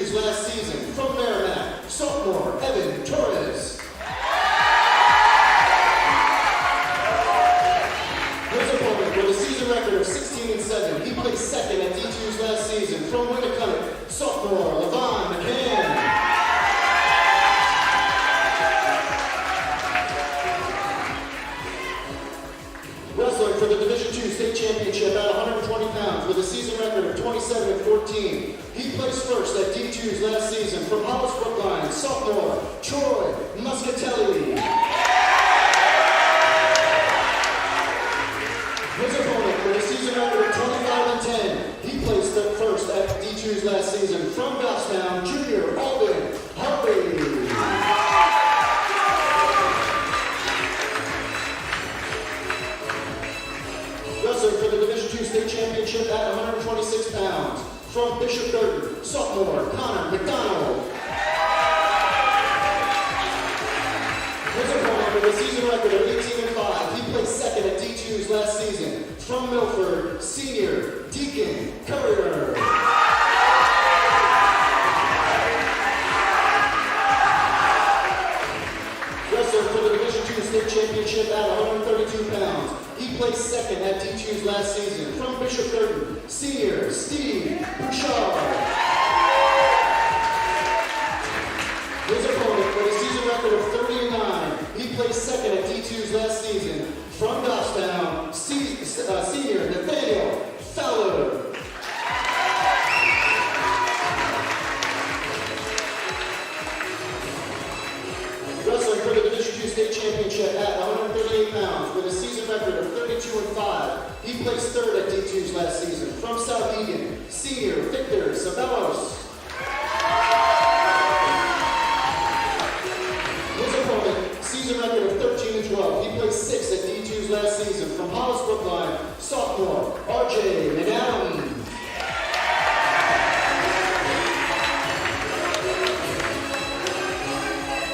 D2's last season. From Merrimack, sophomore Evan Torres. His opponent with a season record of 16-7. He placed second at D2's last season. From Winnicott, sophomore Levon McCann. Wrestling for the Division II State Championship at 120 pounds with a season record of 27-14. He placed first at D2's last season. From Hollis, Brookline, sophomore Troy Muscatelli. His opponent with a season record of 25-10. He placed first at D2's last season. From Goffstown, junior Alden Harvey. Wrestling for the Division II State Championship at 126 pounds. From Bishop Burton, sophomore Connor McDonald. His opponent with a season record of 18-5. He placed second at D2's last season. From Milford, senior Deacon Courier. Wrestling for the Division II State Championship at 132 pounds. He placed second at D2's last season. From Bishop Burton, senior Steve Bouchard. His opponent with a season record of 30-9. He placed second at D2's last season. From Goffstown, senior Nathaniel Fowler. Wrestling for the Division II State Championship at 138 pounds with a season record of 32-5. He placed third at D2's last season. From South Egan, senior Victor Sabelos. His opponent, season record of 13-12. He placed sixth at D2's last season. From Hollis, Brookline, sophomore RJ McAllen.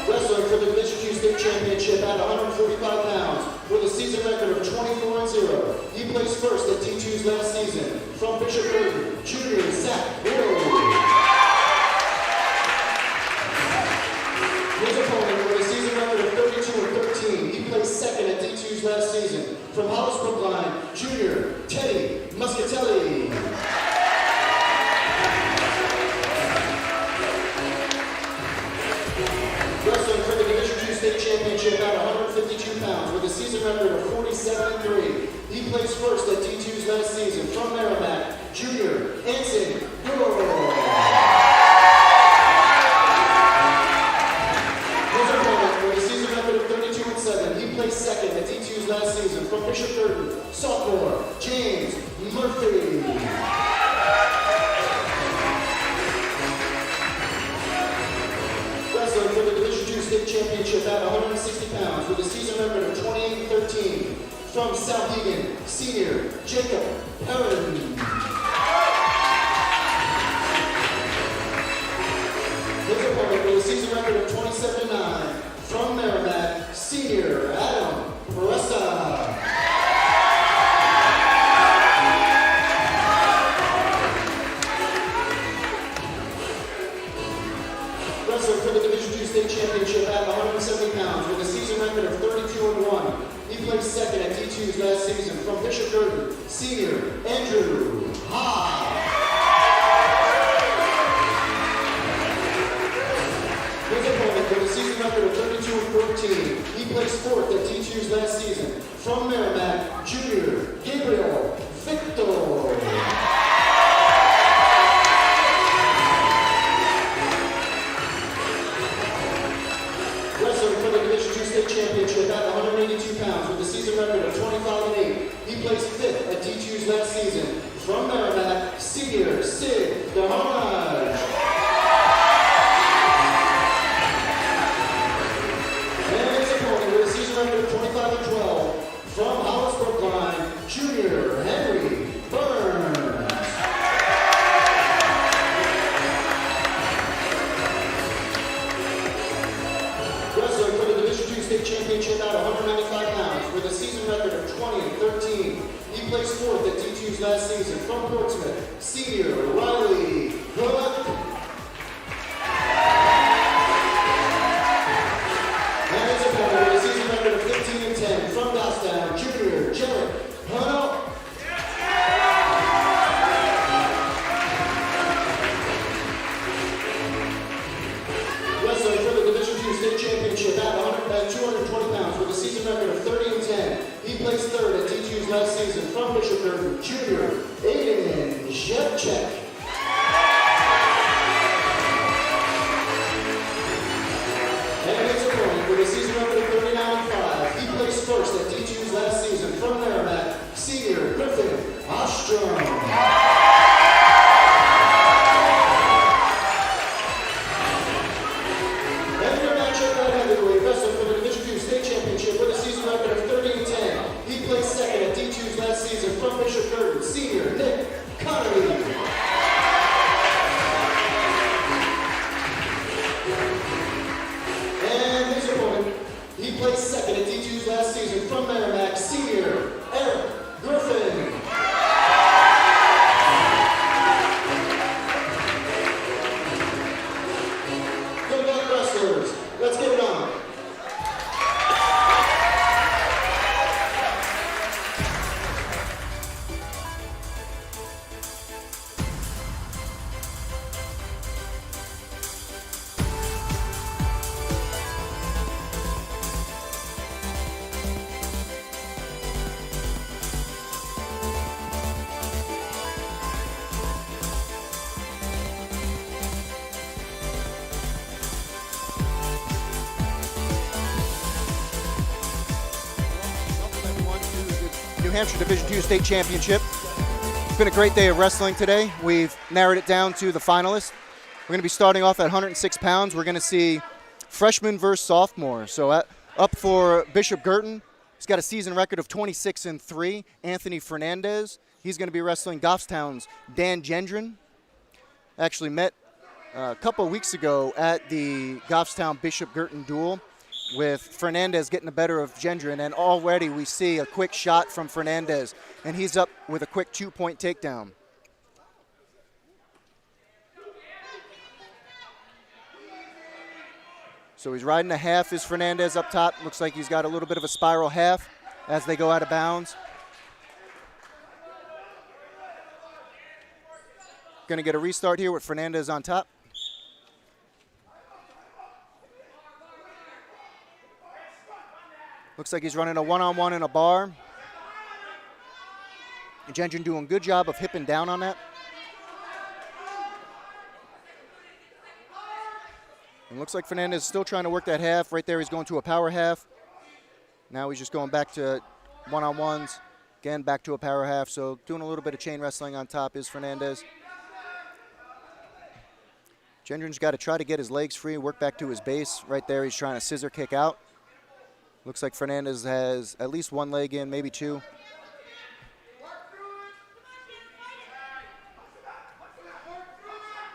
Wrestling for the Division II State Championship at 145 pounds with a season record of 24-0. He placed first at D2's last season. From Bishop Burton, junior Zach Hill. His opponent with a season record of 32-13. He placed second at D2's last season. From Hollis, Brookline, junior Teddy Muscatelli. Wrestling for the Division II State Championship at 152 pounds with a season record of 47-3. He placed first at D2's last season. From Merrimack, junior Anson Burrow. His opponent with a season record of 32-7. He placed second at D2's last season. From Bishop Burton, sophomore James Murphy. Wrestling for the Division II State Championship at 160 pounds with a season record of 28-13. From South Egan, senior Jacob Perrin. His opponent with a season record of 27-9. From Merrimack, senior Adam Peressa. Wrestling for the Division II State Championship at 170 pounds with a season record of 32-1. He placed second at D2's last season. From Bishop Burton, senior Andrew Ha. His opponent with a season record of 32-14. He placed fourth at D2's last season. From Merrimack, junior Gabriel Victor. Wrestling for the Division II State Championship at 182 pounds with a season record of 25-8. He placed fifth at D2's last season. From Merrimack, senior Sid DeHarnage. And his opponent with a season record of 25-12. From Hollis, Brookline, junior Henry Burns. Wrestling for the Division II State Championship at 195 pounds with a season record of 20-13. He placed fourth at D2's last season. From Portsmouth, senior Riley Cook. placed third at T2's last season from Bishop Curtin, Junior, Aiden Jepchek. And his opponent with a season record of 39-5. He placed first at T2's last season from Merrimack, Senior, Griffin Ostrom. From Bishop Curtin, Senior, Nick Connery. And his opponent, he placed second at D2's last season from Merrimack, Senior, Eric Griffin. Good luck, wrestlers. Let's get it on. New Hampshire Division II State Championship. It's been a great day of wrestling today. We've narrowed it down to the finalists. We're going to be starting off at 106 pounds. We're going to see freshman versus sophomore. So up for Bishop Girton, he's got a season record of 26-3. Anthony Fernandez, he's going to be wrestling Goffstown's Dan Gendron. Actually met a couple of weeks ago at the Goffstown Bishop Girton duel, with Fernandez getting the better of Gendron, and already we see a quick shot from Fernandez, and he's up with a quick 2-point takedown. So he's riding a half, is Fernandez up top. Looks like he's got a little bit of a spiral half as they go out of bounds. Going to get a restart here with Fernandez on top. Looks like he's running a one-on-one in a bar. Gendron doing a good job of hipping down on that. And looks like Fernandez is still trying to work that half. Right there he's going to a power half. Now he's just going back to one-on-ones. Again, back to a power half. So doing a little bit of chain wrestling on top is Fernandez. Gendron's got to try to get his legs free, work back to his base. Right there he's trying to scissor kick out. Looks like Fernandez has at least one leg in, maybe two.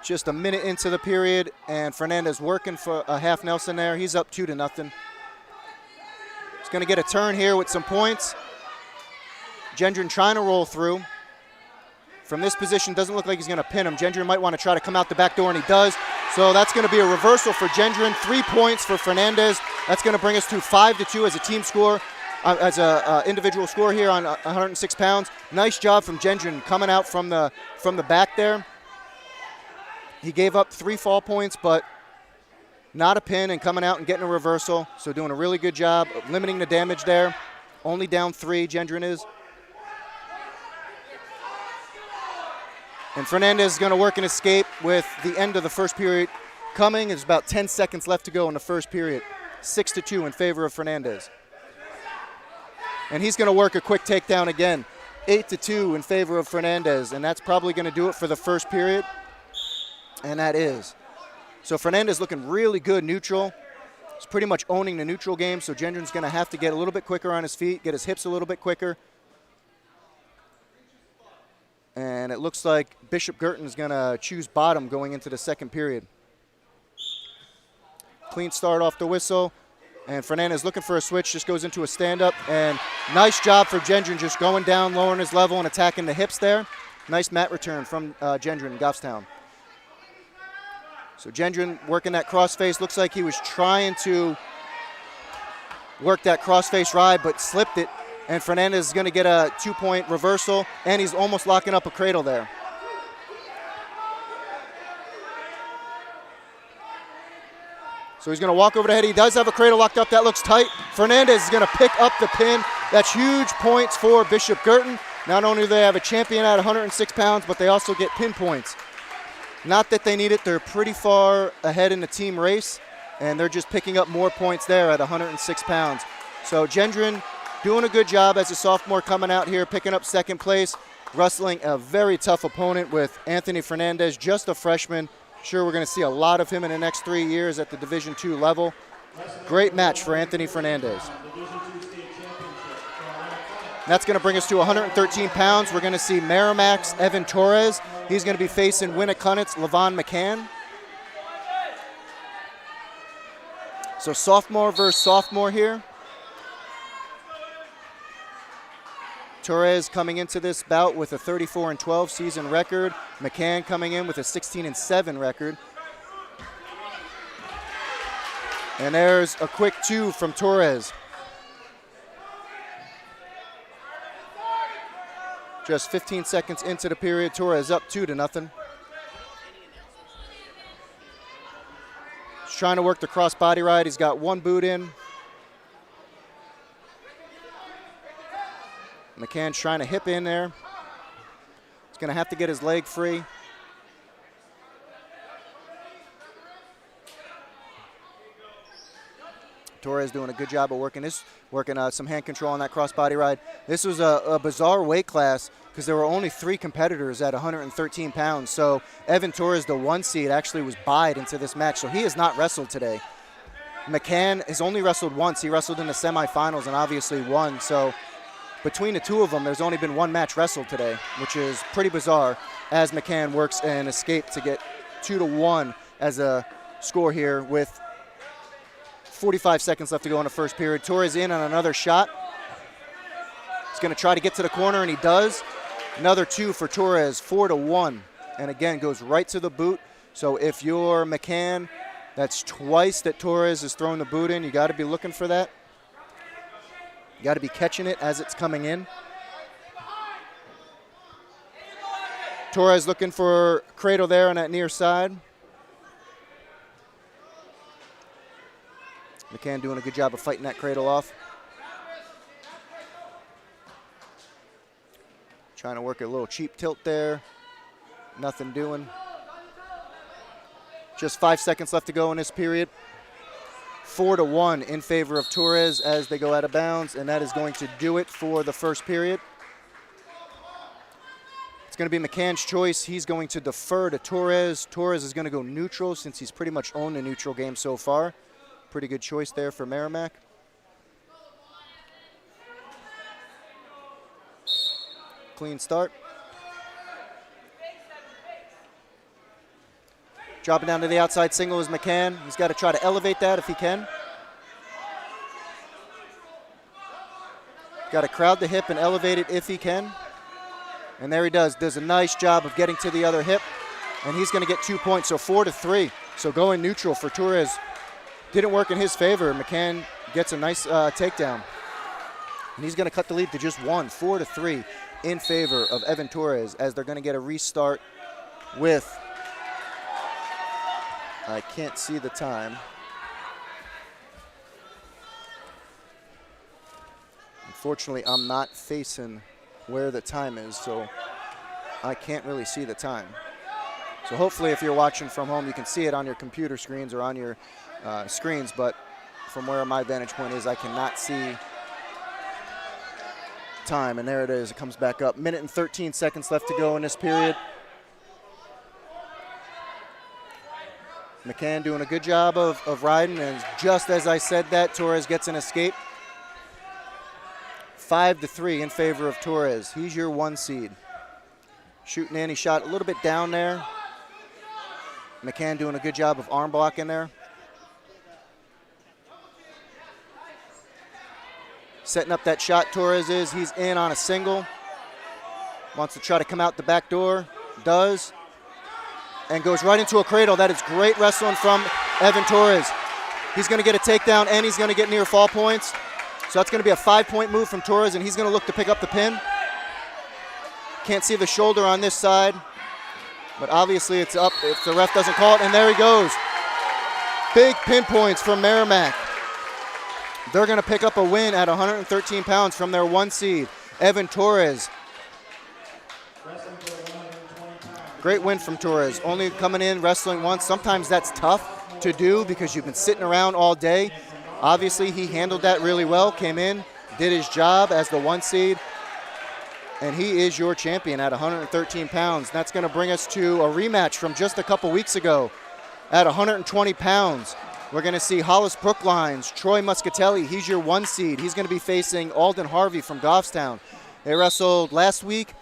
Just a minute into the period, and Fernandez working for a half Nelson there. He's up 2-0. He's going to get a turn here with some points. Gendron trying to roll through. From this position, doesn't look like he's going to pin him. Gendron might want to try to come out the back door, and he does. So that's going to be a reversal for Gendron. 3 points for Fernandez. That's going to bring us to 5-2 as a team score, as a individual score here on 106 pounds. Nice job from Gendron coming out from the back there. He gave up 3 fall points, but not a pin, and coming out and getting a reversal. So doing a really good job of limiting the damage there. Only down 3, Gendron is. And Fernandez is going to work an escape with the end of the first period coming. There's about 10 seconds left to go in the first period. 6-2 in favor of Fernandez. And he's going to work a quick takedown again. 8-2 in favor of Fernandez. And that's probably going to do it for the first period. And that is. So Fernandez looking really good neutral. He's pretty much owning the neutral game. So Gendron's going to have to get a little bit quicker on his feet, get his hips a little bit quicker. And it looks like Bishop Girton is going to choose bottom going into the second period. Clean start off the whistle. And Fernandez looking for a switch, just goes into a stand-up. And nice job for Gendron, just going down, lowering his level and attacking the hips there. Nice mat return from Gendron in Goffstown. So Gendron working that crossface. Looks like he was trying to work that crossface ride, but slipped it. And Fernandez is going to get a 2-point reversal, and he's almost locking up a cradle there. So he's going to walk over the head. He does have a cradle locked up. That looks tight. Fernandez is going to pick up the pin. That's huge points for Bishop Girton. Not only do they have a champion at 106 pounds, but they also get pin points. Not that they need it. They're pretty far ahead in the team race, and they're just picking up more points there at 106 pounds. So Gendron doing a good job as a sophomore coming out here, picking up second place, wrestling a very tough opponent with Anthony Fernandez, just a freshman. Sure, we're going to see a lot of him in the next 3 years at the Division II level. Great match for Anthony Fernandez. That's going to bring us to 113 pounds. We're going to see Merrimack's Evan Torres. He's going to be facing Winnicut's Levon McCann. So sophomore versus sophomore here. Torres coming into this bout with a 34-12 season record. McCann coming in with a 16-7 record. And there's a quick 2 from Torres. Just 15 seconds into the period, Torres up 2-0. He's trying to work the cross body ride. He's got one boot in. McCann's trying to hip in there. He's going to have to get his leg free. Torres doing a good job of working some hand control on that crossbody ride. This was a bizarre weight class because there were only 3 competitors at 113 pounds. So Evan Torres, the 1 seed, actually was buyed into this match. So he has not wrestled today. McCann has only wrestled once. He wrestled in the semifinals and obviously won. So between the two of them, there's only been 1 match wrestled today, which is pretty bizarre as McCann works an escape to get 2-1 as a score here with 45 seconds left to go in the first period. Torres in on another shot. He's going to try to get to the corner, and he does. Another 2 for Torres, 4-1. And again, goes right to the boot. So if you're McCann, that's twice that Torres has thrown the boot in. You got to be looking for that. You got to be catching it as it's coming in. Torres looking for cradle there on that near side. McCann doing a good job of fighting that cradle off. Trying to work a little cheap tilt there. Nothing doing. Just 5 seconds left to go in this period. 4-1 in favor of Torres as they go out of bounds, and that is going to do it for the first period. It's going to be McCann's choice. He's going to defer to Torres. Torres is going to go neutral since he's pretty much owned the neutral game so far. Pretty good choice there for Merrimack. Clean start. Dropping down to the outside single is McCann. He's got to try to elevate that if he can. Got to crowd the hip and elevate it if he can. And there he does. Does a nice job of getting to the other hip. And he's going to get 2 points, so 4-3. So going neutral for Torres. Didn't work in his favor. McCann gets a nice takedown. And he's going to cut the lead to just 1, 4-3 in favor of Evan Torres as they're going to get a restart with, I can't see the time. Unfortunately, I'm not facing where the time is, so I can't really see the time. So hopefully if you're watching from home, you can see it on your computer screens or on your screens, but from where my vantage point is, I cannot see time. And there it is. It comes back up. 1 minute and 13 seconds left to go in this period. McCann doing a good job of riding, and just as I said that, Torres gets an escape. 5-3 in favor of Torres. He's your 1 seed. Shooting in. He shot a little bit down there. McCann doing a good job of arm blocking there. Setting up that shot, Torres is. He's in on a single. Wants to try to come out the back door. Does. And goes right into a cradle. That is great wrestling from Evan Torres. He's going to get a takedown, and he's going to get near fall points. So that's going to be a 5-point move from Torres, and he's going to look to pick up the pin. Can't see the shoulder on this side, but obviously it's up if the ref doesn't call it, and there he goes. Big pin points from Merrimack. they're going to pick up a win at 113 pounds from their 1 seed, Evan Torres. Great win from Torres, only coming in, wrestling once. Sometimes that's tough to do because you've been sitting around all day. Obviously, he handled that really well, came in, did his job as the 1 seed, and he is your champion at 113 pounds. That's going to bring us to a rematch from just a couple weeks ago at 120 pounds. We're going to see Hollis Brookline's Troy Muscatelli. He's your 1 seed. He's going to be facing Alden Harvey from Goffstown. They wrestled last week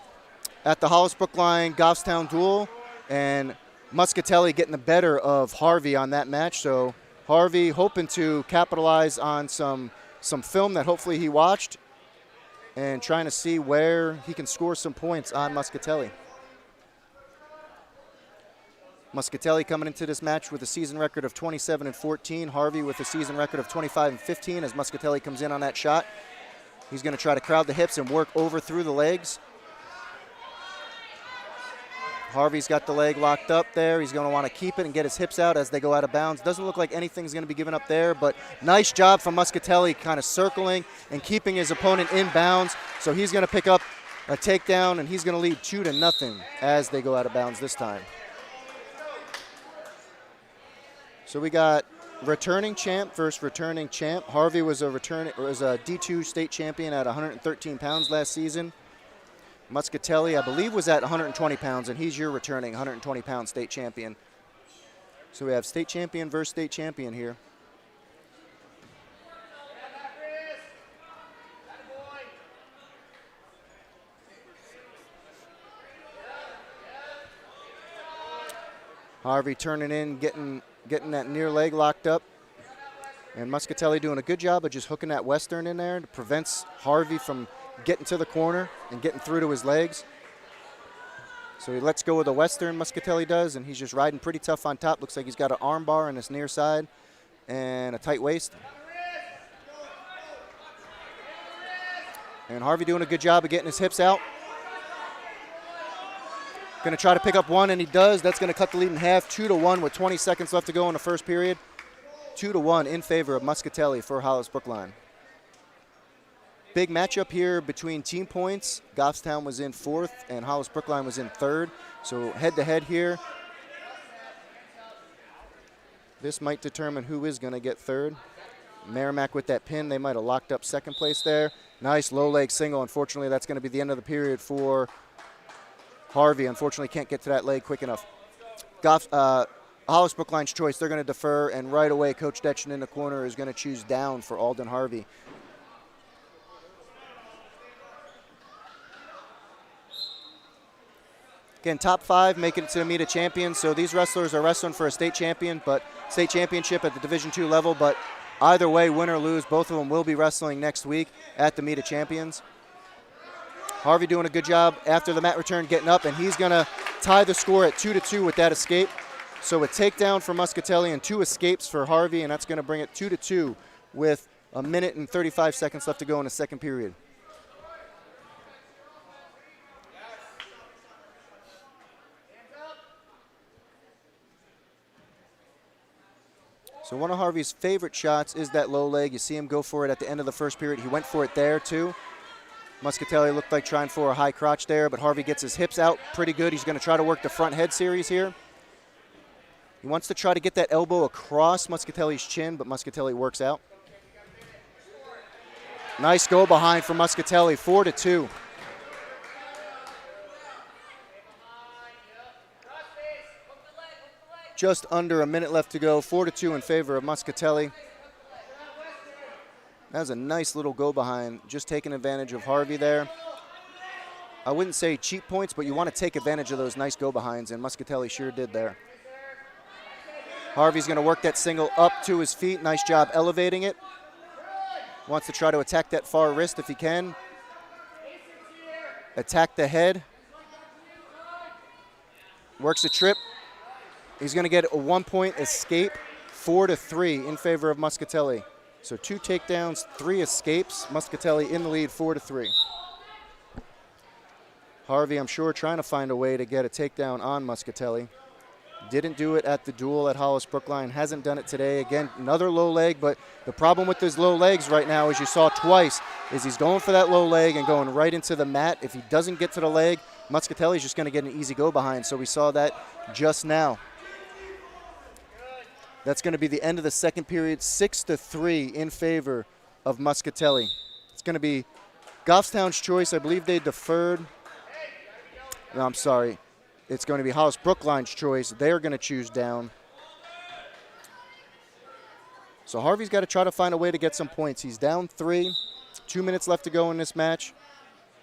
at the Hollis Brookline Goffstown duel, and Muscatelli getting the better of Harvey on that match. So Harvey hoping to capitalize on some film that hopefully he watched and trying to see where he can score some points on Muscatelli. Muscatelli coming into this match with a season record of 27-14. Harvey with a season record of 25-15 as Muscatelli comes in on that shot. He's going to try to crowd the hips and work over through the legs. Harvey's got the leg locked up there. He's going to want to keep it and get his hips out as they go out of bounds. Doesn't look like anything's going to be given up there, but nice job from Muscatelli kind of circling and keeping his opponent in bounds. So he's going to pick up a takedown, and he's going to lead 2-0 as they go out of bounds this time. So we got returning champ versus returning champ. Harvey was a D2 state champion at 113 pounds last season. Muscatelli, I believe, was at 120 pounds, and he's your returning 120-pound state champion. So we have state champion versus state champion here. Harvey turning in, getting that near leg locked up. And Muscatelli doing a good job of just hooking that Western in there. It prevents Harvey from getting to the corner and getting through to his legs. So he lets go with the Western, Muscatelli does, and he's just riding pretty tough on top. Looks like he's got an arm bar on his near side and a tight waist. And Harvey doing a good job of getting his hips out. Going to try to pick up one, and he does. That's going to cut the lead in half, 2-1 with 20 seconds left to go in the first period. 2-1 in favor of Muscatelli for Hollis Brookline. Big matchup here between team points. Goffstown was in 4th and Hollis Brookline was in 3rd. So head-to-head here. This might determine who is going to get 3rd. Merrimack with that pin. They might have locked up 2nd place there. Nice low leg single. Unfortunately, that's going to be the end of the period for Harvey. Unfortunately, can't get to that leg quick enough. Hollis Brookline's choice. They're going to defer, and right away, Coach Detchen in the corner is going to choose down for Alden Harvey. Again, top 5 making it to the meet of champions. So these wrestlers are wrestling for a state championship at the Division II level. But either way, win or lose, both of them will be wrestling next week at the meet of champions. Harvey doing a good job after the mat return, getting up, and he's going to tie the score at 2-2 with that escape. So a takedown for Muscatelli and 2 escapes for Harvey, and that's going to bring it 2-2 with 1 minute and 35 seconds left to go in the second period. So one of Harvey's favorite shots is that low leg. You see him go for it at the end of the first period. He went for it there too. Muscatelli looked like trying for a high crotch there, but Harvey gets his hips out pretty good. He's going to try to work the front head series here. He wants to try to get that elbow across Muscatelli's chin, but Muscatelli works out. Nice go behind for Muscatelli, 4-2. Just under 1 minute left to go, 4-2 in favor of Muscatelli. That was a nice little go behind, just taking advantage of Harvey there. I wouldn't say cheap points, but you want to take advantage of those nice go behinds, and Muscatelli sure did there. Harvey's going to work that single up to his feet. Nice job elevating it. Wants to try to attack that far wrist if he can. Attack the head. Works the trip. He's going to get a 1-point escape, 4-3 in favor of Muscatelli. So 2 takedowns, 3 escapes. Muscatelli in the lead, 4-3. Harvey, I'm sure, trying to find a way to get a takedown on Muscatelli. Didn't do it at the duel at Hollis Brookline. Hasn't done it today. Again, another low leg, but the problem with his low legs right now, as you saw twice, is he's going for that low leg and going right into the mat. If he doesn't get to the leg, Muscatelli's just going to get an easy go behind. So we saw that just now. That's going to be the end of the second period, 6-3 in favor of Muscatelli. It's going to be Goffstown's choice. I believe they deferred. No, I'm sorry. It's going to be Hollis Brookline's choice. They're going to choose down. So Harvey's got to try to find a way to get some points. He's down 3. 2 minutes left to go in this match.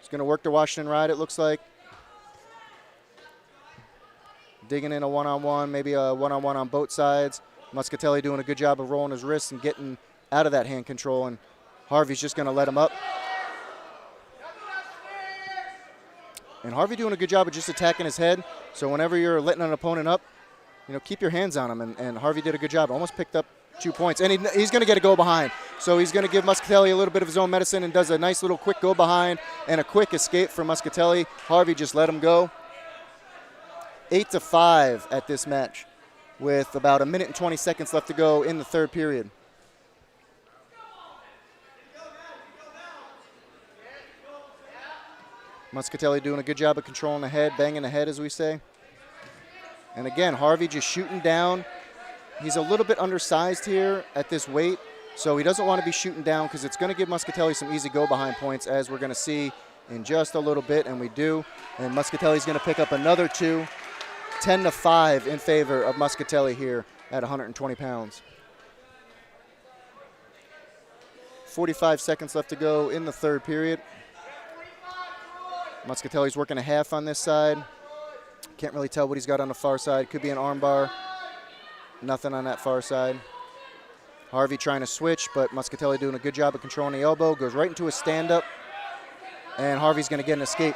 He's going to work the Washington ride, it looks like. Digging in a one-on-one, maybe a one-on-one on both sides. Muscatelli doing a good job of rolling his wrists and getting out of that hand control, and Harvey's just going to let him up. And Harvey doing a good job of just attacking his head. So whenever you're letting an opponent up, keep your hands on him. And Harvey did a good job. Almost picked up 2 points. And he's going to get a go behind. So he's going to give Muscatelli a little bit of his own medicine and does a nice little quick go behind and a quick escape from Muscatelli. Harvey just let him go. 8-5 at this match with about 1 minute and 20 seconds left to go in the third period. Muscatelli doing a good job of controlling the head, banging the head, as we say. And again, Harvey just shooting down. He's a little bit undersized here at this weight, so he doesn't want to be shooting down because it's going to give Muscatelli some easy go-behind points, as we're going to see in just a little bit, and we do. And Muscatelli's going to pick up another 2. 10-5 in favor of Muscatelli here at 120 pounds. 45 seconds left to go in the third period. Muscatelli's working a half on this side. Can't really tell what he's got on the far side. Could be an arm bar. Nothing on that far side. Harvey trying to switch, but Muscatelli doing a good job of controlling the elbow. Goes right into a stand-up, and Harvey's going to get an escape.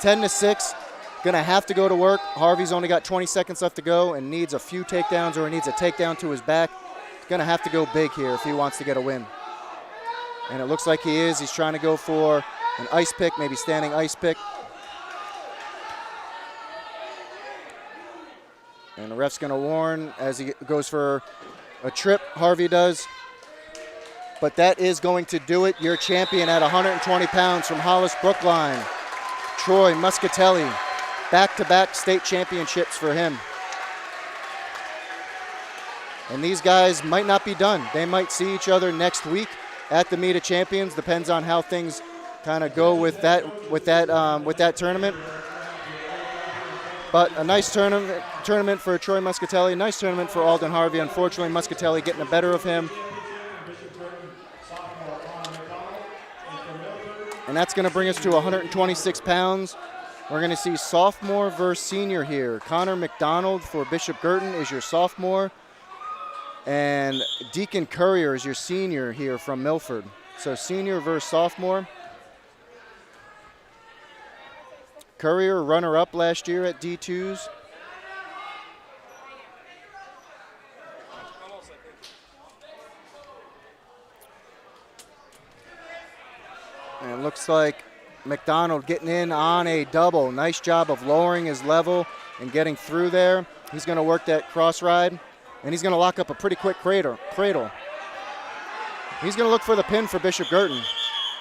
10-6. Going to have to go to work. Harvey's only got 20 seconds left to go and needs a few takedowns, or he needs a takedown to his back. He's going to have to go big here if he wants to get a win. And it looks like he is. He's trying to go for an ice pick, maybe standing ice pick. And the ref's going to warn as he goes for a trip. Harvey does. But that is going to do it. Your champion at 120 pounds from Hollis Brookline, Troy Muscatelli. Back-to-back state championships for him. And these guys might not be done. They might see each other next week at the Meet of Champions. Depends on how things kind of go with that tournament. But a nice tournament for Troy Muscatelli. Nice tournament for Alden Harvey. Unfortunately, Muscatelli getting the better of him. And that's going to bring us to 126 pounds. We're going to see sophomore versus senior here. Connor McDonald for Bishop Girton is your sophomore. And Deacon Courier is your senior here from Milford. So senior versus sophomore. Courier, runner-up last year at D2s. And it looks like McDonald getting in on a double. Nice job of lowering his level and getting through there. He's going to work that cross ride, and he's going to lock up a pretty quick cradle. He's going to look for the pin for Bishop Girton,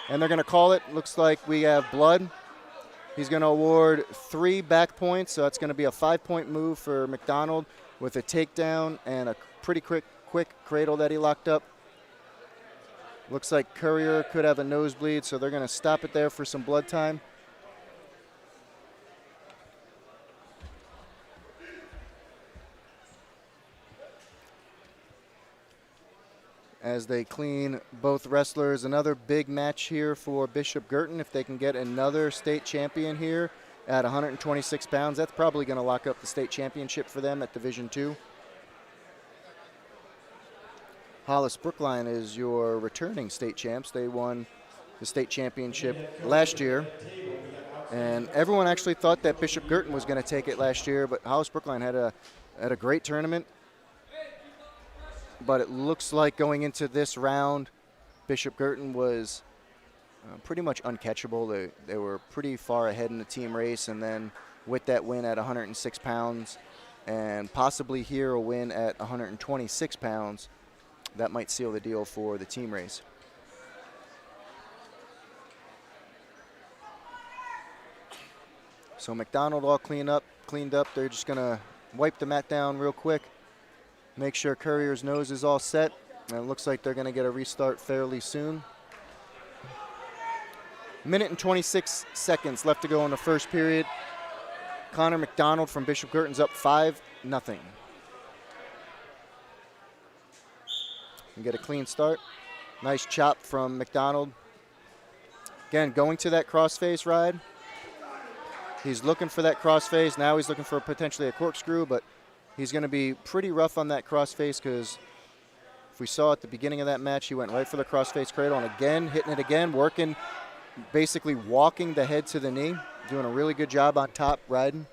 and they're going to call it. Looks like we have blood. He's going to award 3 back points, so that's going to be a 5-point move for McDonald with a takedown and a pretty quick cradle that he locked up. Looks like Courier could have a nosebleed, so they're going to stop it there for some blood time. As they clean both wrestlers. Another big match here for Bishop Girton. If they can get another state champion here at 126 pounds, that's probably going to lock up the state championship for them at Division II. Hollis Brookline is your returning state champs. They won the state championship last year. And everyone actually thought that Bishop Girton was going to take it last year, but Hollis Brookline had a great tournament. But it looks like going into this round, Bishop Girton was pretty much uncatchable. They were pretty far ahead in the team race, and then with that win at 106 pounds, and possibly here a win at 126 pounds. That might seal the deal for the team race. So McDonald all cleaned up. They're just gonna wipe the mat down real quick, make sure Courier's nose is all set, and it looks like they're gonna get a restart fairly soon. Minute and 26 seconds left to go in the first period. Connor McDonald from Bishop Girton's up 5-0. And get a clean start. Nice chop from McDonald. Again, going to that crossface ride. He's looking for that crossface. Now he's looking for potentially a corkscrew, but he's going to be pretty rough on that crossface because if we saw at the beginning of that match, he went right for the crossface cradle and again, hitting it again, working, basically walking the head to the knee, doing a really good job on top, riding.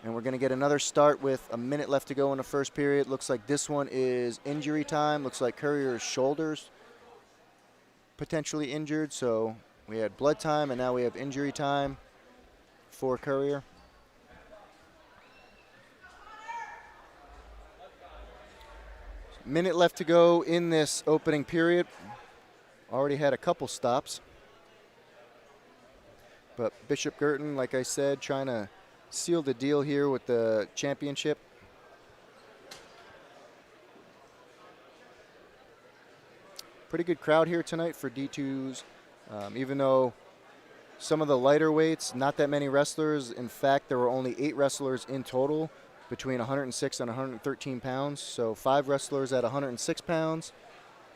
And we're going to get another start with a minute left to go in the first period. Looks like this one is injury time. Looks like Courier's shoulders potentially injured, so we had blood time, and now we have injury time for Courier. Minute left to go in this opening period. Already had a couple stops. But Bishop Girton, like I said, trying to seal the deal here with the championship. Pretty good crowd here tonight for D2s. Even though some of the lighter weights, not that many wrestlers. In fact, there were only 8 wrestlers in total between 106 and 113 pounds. So 5 wrestlers at 106 pounds.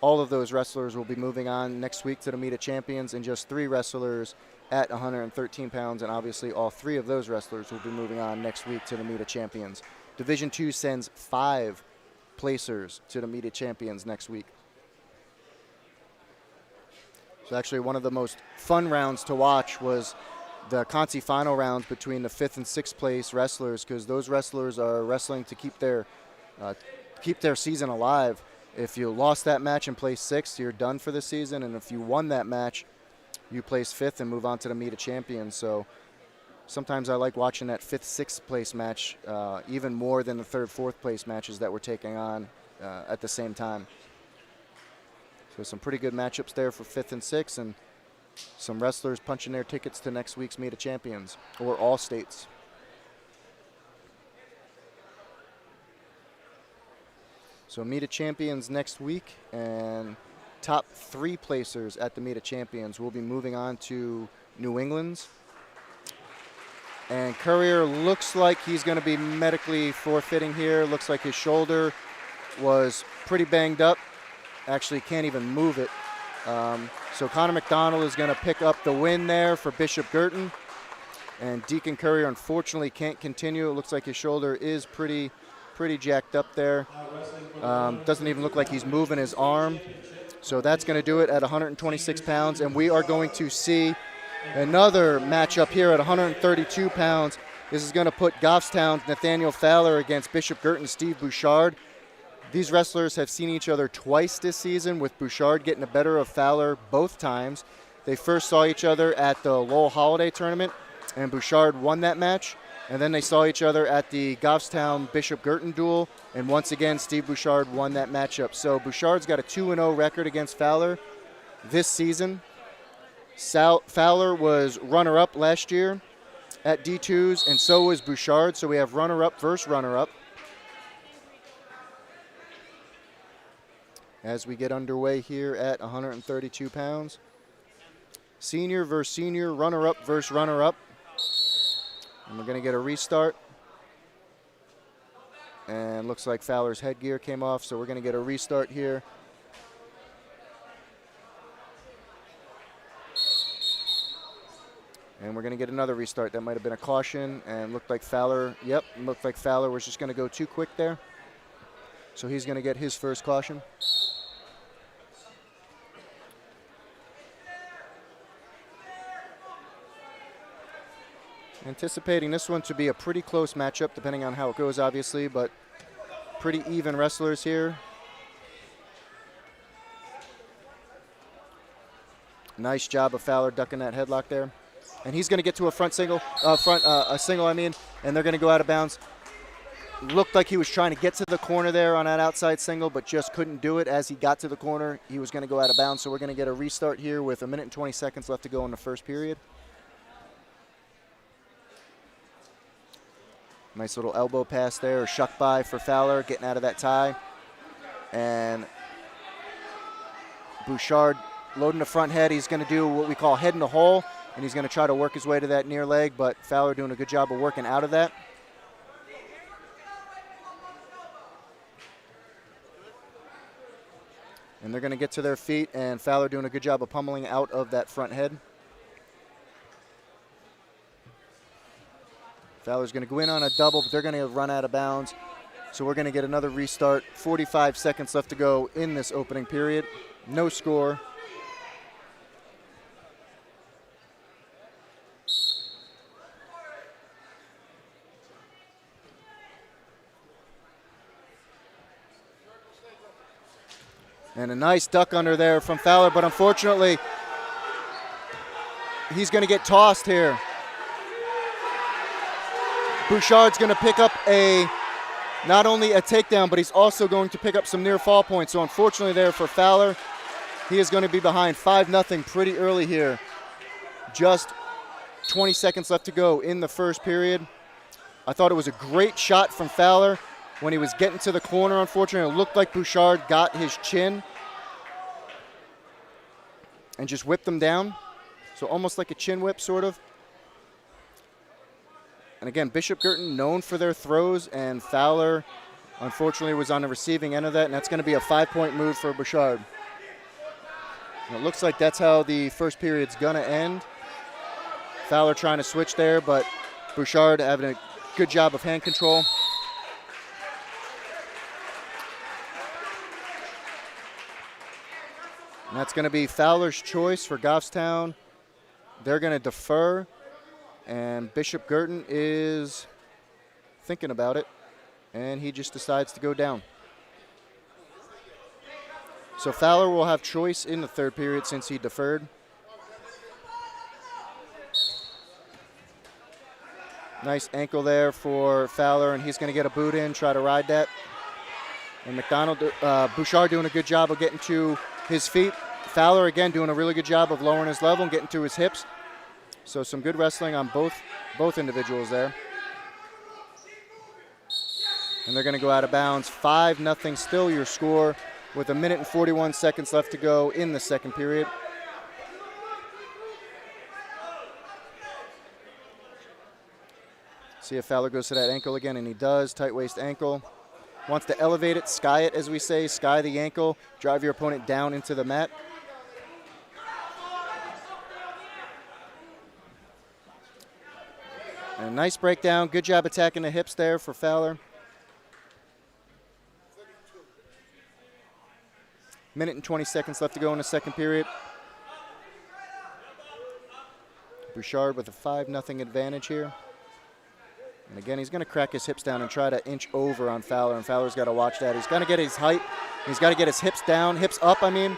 All of those wrestlers will be moving on next week to the Meet of Champions, and just 3 wrestlers at 113 pounds. And obviously all 3 of those wrestlers will be moving on next week to the Meet of Champions. Division II sends 5 placers to the Meet of Champions next week. So actually one of the most fun rounds to watch was the Conti final rounds between the 5th and 6th place wrestlers, because those wrestlers are wrestling to keep their season alive. If you lost that match and placed 6th, you're done for the season, and if you won that match, you place 5th and move on to the Meet of Champions. So sometimes I like watching that 5th, 6th place match even more than the 3rd, 4th place matches that we're taking on at the same time. So some pretty good matchups there for 5th and 6th, and some wrestlers punching their tickets to next week's Meet of Champions, or all states. So Meet of Champions next week, and top 3 placers at the Meet of Champions will be moving on to New England's. And Courier looks like he's going to be medically forfeiting here. Looks like his shoulder was pretty banged up. Actually can't even move it. So Connor McDonald is going to pick up the win there for Bishop Girton. And Deacon Courier unfortunately can't continue. It looks like his shoulder is pretty jacked up there. Doesn't even look like he's moving his arm. So that's going to do it at 126 pounds. And we are going to see another matchup here at 132 pounds. This is going to put Goffstown's Nathaniel Fowler against Bishop Girton's Steve Bouchard. These wrestlers have seen each other twice this season, with Bouchard getting the better of Fowler both times. They first saw each other at the Lowell Holiday Tournament, and Bouchard won that match. And then they saw each other at the Goffstown Bishop Girton duel, and once again, Steve Bouchard won that matchup. So Bouchard's got a 2-0 record against Fowler this season. Fowler was runner-up last year at D2s, and so was Bouchard. So we have runner-up versus runner-up. As we get underway here at 132 pounds. Senior versus senior, runner-up versus runner-up. And we're going to get a restart. And looks like Fowler's headgear came off, so we're going to get a restart here. And we're going to get another restart. That might have been a caution, and looked like Fowler was just going to go too quick there. So he's going to get his first caution. Anticipating this one to be a pretty close matchup, depending on how it goes, obviously, but pretty even wrestlers here. Nice job of Fowler ducking that headlock there. and he's going to get to a a single, and they're going to go out of bounds. Looked like he was trying to get to the corner there on that outside single, but just couldn't do it. As he got to the corner, he was going to go out of bounds, so we're going to get a restart here with 1 minute and 20 seconds left to go in the first period. Nice little elbow pass there, or shuck by for Fowler, getting out of that tie. And Bouchard loading the front head. He's going to do what we call head in the hole, and he's going to try to work his way to that near leg, but Fowler doing a good job of working out of that. And they're going to get to their feet, and Fowler doing a good job of pummeling out of that front head. Fowler's going to go in on a double, but they're going to run out of bounds. So we're going to get another restart. 45 seconds left to go in this opening period. No score. And a nice duck under there from Fowler, but unfortunately, he's going to get tossed here. Bouchard's going to pick up not only a takedown, but he's also going to pick up some near fall points. So unfortunately there for Fowler, he is going to be behind 5-0 pretty early here. Just 20 seconds left to go in the first period. I thought it was a great shot from Fowler when he was getting to the corner. Unfortunately, it looked like Bouchard got his chin and just whipped him down. So almost like a chin whip, sort of. And again, Bishop Girton known for their throws, and Fowler, unfortunately, was on the receiving end of that, and that's going to be a 5-point move for Bouchard. And it looks like that's how the first period's going to end. Fowler trying to switch there, but Bouchard having a good job of hand control. And that's going to be Fowler's choice for Goffstown. They're going to defer. And Bishop Girton is thinking about it, and he just decides to go down. So Fowler will have choice in the third period since he deferred. Nice ankle there for Fowler, and he's going to get a boot in, try to ride that. And Bouchard doing a good job of getting to his feet. Fowler, again, doing a really good job of lowering his level and getting to his hips. So some good wrestling on both individuals there. And they're going to go out of bounds. 5-0 still your score with 1 minute and 41 seconds left to go in the second period. See if Fowler goes to that ankle again, and he does. Tight waist ankle. Wants to elevate it, sky it, as we say. Sky the ankle. Drive your opponent down into the mat. And a nice breakdown. Good job attacking the hips there for Fowler. 1 minute and 20 seconds left to go in the second period. Bouchard with a 5-0 advantage here. And again, he's going to crack his hips down and try to inch over on Fowler, and Fowler's got to watch that. He's got to get his height. He's got to get his hips down, hips up, I mean.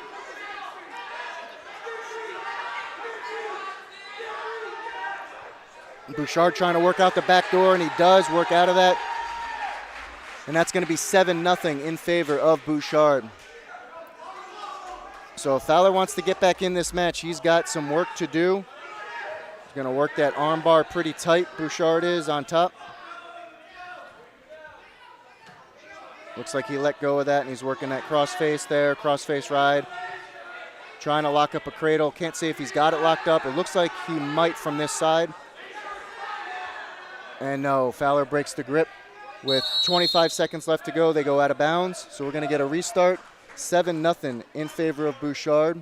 Bouchard trying to work out the back door, and he does work out of that. And that's going to be 7-0 in favor of Bouchard. So if Fowler wants to get back in this match, he's got some work to do. He's going to work that arm bar pretty tight. Bouchard is on top. Looks like he let go of that, and he's working that crossface there, crossface ride. Trying to lock up a cradle. Can't say if he's got it locked up. It looks like he might from this side. And no, Fowler breaks the grip. With 25 seconds left to go, they go out of bounds. So we're going to get a restart. 7-0 in favor of Bouchard.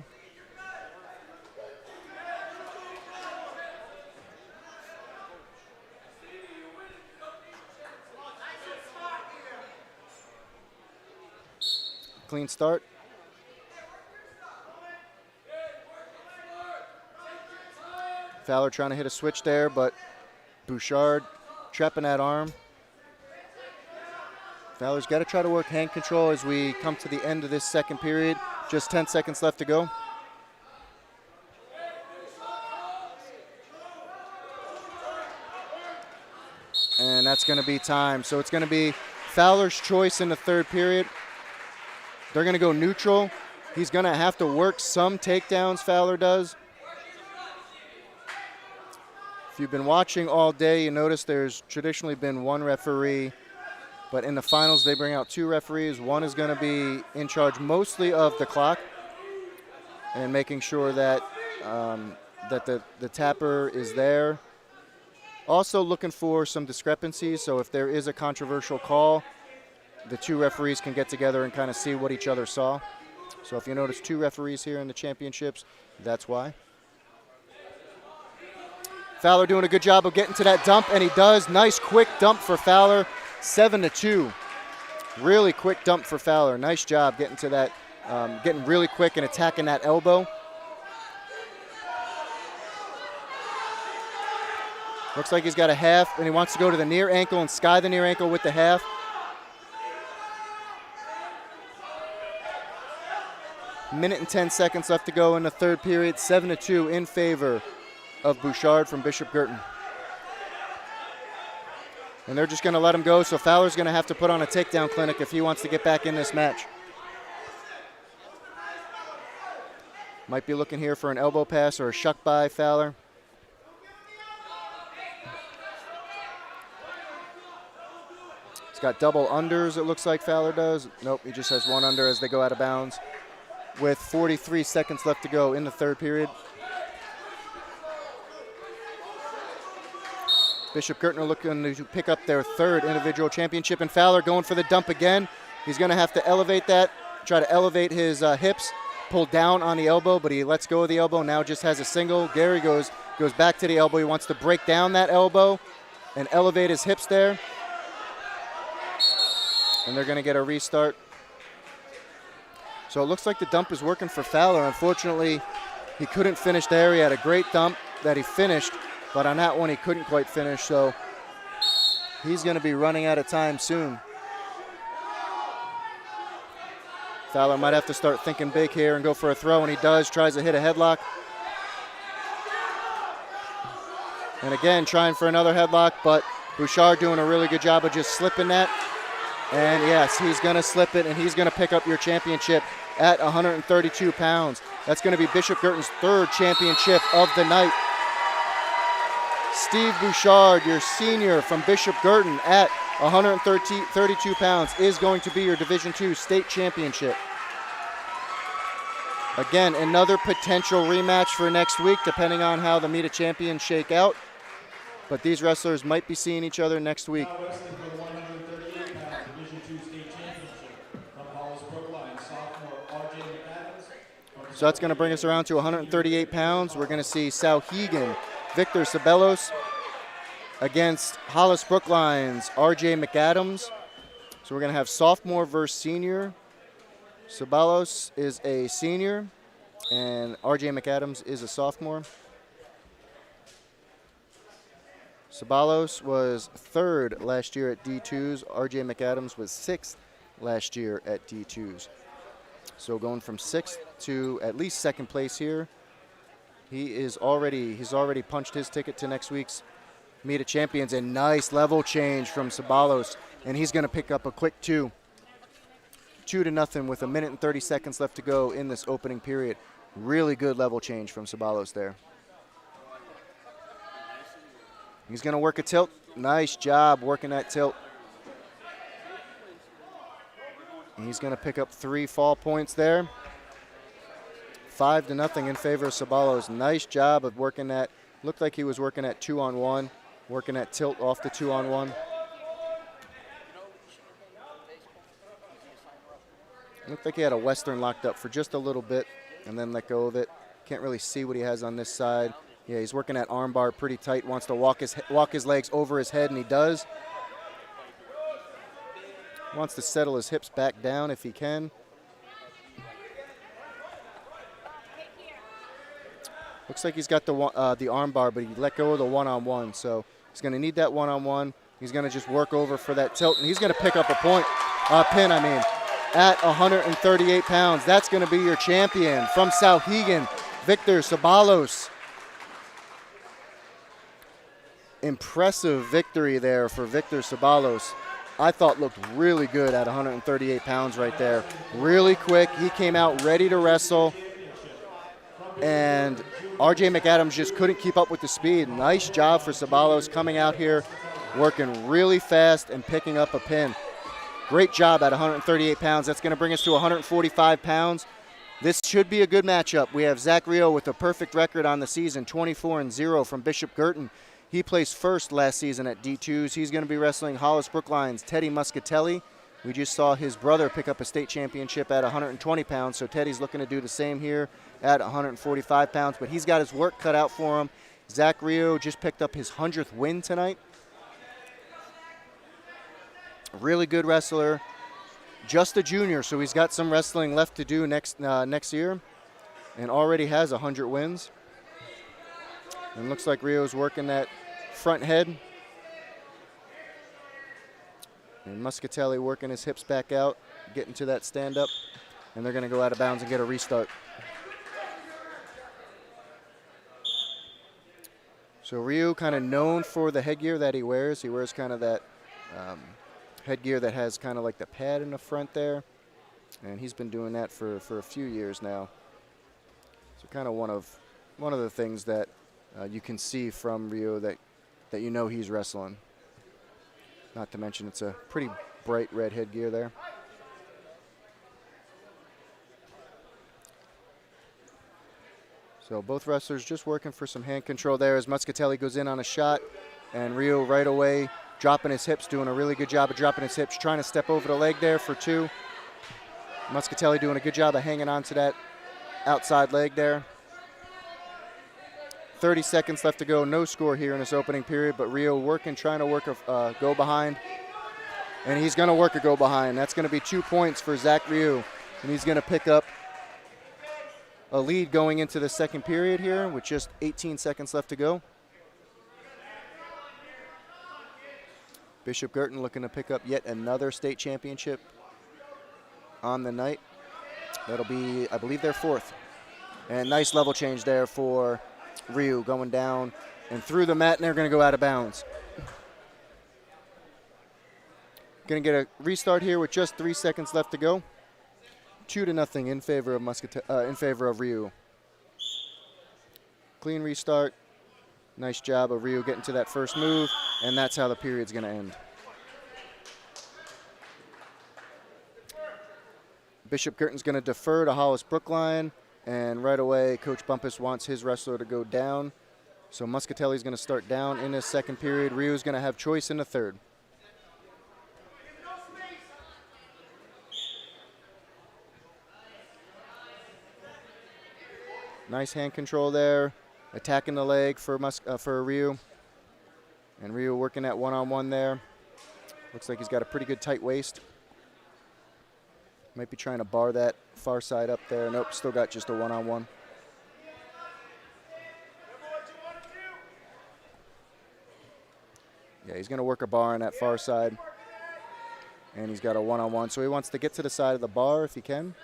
Clean start. Fowler trying to hit a switch there, but Bouchard trapping that arm. Fowler's got to try to work hand control as we come to the end of this second period. Just 10 seconds left to go. that's going to be time. So it's going to be Fowler's choice in the third period. They're going to go neutral. He's going to have to work some takedowns, Fowler does. If you've been watching all day, you notice there's traditionally been one referee, but in the finals they bring out 2 referees. One is going to be in charge mostly of the clock and making sure that that the tapper is there. Also looking for some discrepancies, so if there is a controversial call, the 2 referees can get together and kind of see what each other saw. So if you notice 2 referees here in the championships, that's why. Fowler doing a good job of getting to that dump, and he does. Nice quick dump for Fowler, 7-2. Really quick dump for Fowler. Nice job getting to that, getting really quick and attacking that elbow. Looks like he's got a half, and he wants to go to the near ankle and sky the near ankle with the half. Minute and 10 seconds left to go in the third period. 7-2 in favor of Bouchard from Bishop Girton. And they're just going to let him go, so Fowler's going to have to put on a takedown clinic if he wants to get back in this match. Might be looking here for an elbow pass or a shuck by Fowler. He's got double unders, it looks like Fowler does. Nope, he just has one under as they go out of bounds with 43 seconds left to go in the third period. Bishop Girton looking to pick up their third individual championship, and Fowler going for the dump again. He's going to have to elevate that, try to elevate his hips, pull down on the elbow, but he lets go of the elbow, now just has a single. Gary goes back to the elbow. He wants to break down that elbow and elevate his hips there. And they're going to get a restart. So it looks like the dump is working for Fowler. Unfortunately, he couldn't finish there. He had a great dump that he finished, but on that one he couldn't quite finish, so he's going to be running out of time soon. Fowler might have to start thinking big here and go for a throw, and he does, tries to hit a headlock. And again, trying for another headlock, but Bouchard doing a really good job of just slipping that. And yes, he's going to slip it, and he's going to pick up your championship at 132 pounds. That's going to be Bishop Girton's third championship of the night. Steve Bouchard, your senior from Bishop Girton at 132 pounds, is going to be your Division II state championship. Again, another potential rematch for next week, depending on how the Meet of Champions shake out. But these wrestlers might be seeing each other next week. So that's going to bring us around to 138 pounds. We're going to see Sauhegan, Victor Sabelos against Hollis Brookline's RJ McAdams. So we're going to have sophomore versus senior. Sabelos is a senior, and RJ McAdams is a sophomore. Sabelos was third last year at D2s. RJ McAdams was sixth last year at D2s. So going from sixth to at least second place here. He's already punched his ticket to next week's Meet of Champions. A nice level change from Sabelos, and he's going to pick up a quick 2. 2-0 with 1 minute and 30 seconds left to go in this opening period. Really good level change from Sabelos there. He's going to work a tilt. Nice job working that tilt. And he's going to pick up 3 fall points there. 5-0 in favor of Sabelos. Nice job of working that. Looked like he was working at 2-on-1, working that tilt off the 2-on-1. Looked like he had a Western locked up for just a little bit and then let go of it. Can't really see what he has on this side. Yeah, he's working that arm bar pretty tight. Wants to walk his legs over his head, and he does. Wants to settle his hips back down if he can. Looks like he's got the arm bar, but he let go of the one-on-one. So he's going to need that one-on-one. He's going to just work over for that tilt, and he's going to pick up a pin, at 138 pounds. That's going to be your champion from Sauhegan, Victor Sabelos. impressive victory there for Victor Ceballos. I thought looked really good at 138 pounds right there. Really quick. He came out ready to wrestle. And RJ McAdams just couldn't keep up with the speed. Nice job for Ceballos coming out here, working really fast and picking up a pin. Great job at 138 pounds. That's going to bring us to 145 pounds. This should be a good matchup. We have Zach Rio with a perfect record on the season, 24-0 from Bishop Girton. He placed first last season at D2s. He's going to be wrestling Hollis Brookline's Teddy Muscatelli. We just saw his brother pick up a state championship at 120 pounds, so Teddy's looking to do the same here at 145 pounds, but he's got his work cut out for him. Zach Rio just picked up his 100th win tonight. Really good wrestler. Just a junior, so he's got some wrestling left to do next year, and already has 100 wins. And looks like Rio's working that front head. And Muscatelli working his hips back out, getting to that stand-up, and they're going to go out of bounds and get a restart. So Rio kind of known for the headgear that he wears. He wears kind of that headgear that has kind of like the pad in the front there, and he's been doing that for a few years now. So kind of one of the things that you can see from Rio that you know he's wrestling. Not to mention it's a pretty bright red headgear there. So both wrestlers just working for some hand control there as Muscatelli goes in on a shot, and Rio right away dropping his hips, doing a really good job of dropping his hips, trying to step over the leg there for two. Muscatelli doing a good job of hanging on to that outside leg there. 30 seconds left to go. No score here in this opening period, but Rio working, trying to work a go behind. And he's going to work a go behind. That's going to be 2 points for Zach Rio. And he's going to pick up a lead going into the second period here with just 18 seconds left to go. Bishop Girton looking to pick up yet another state championship on the night. That'll be, I believe, their fourth. And nice level change there for Rio, going down and through the mat, and they're going to go out of bounds. Going to get a restart here with just 3 seconds left to go. 2-0 in favor of Rio. Clean restart. Nice job of Rio getting to that first move, and that's how the period's going to end. Bishop Girton's going to defer to Hollis Brookline, and right away Coach Bumpus wants his wrestler to go down. So Muscatelli's going to start down in this second period. Rio's going to have choice in the third. Nice hand control there, attacking the leg for Rio. And Rio working that one-on-one there. Looks like he's got a pretty good tight waist. Might be trying to bar that far side up there. Nope, still got just a one-on-one. Yeah, he's going to work a bar on that far side. And he's got a one-on-one, so he wants to get to the side of the bar if he can.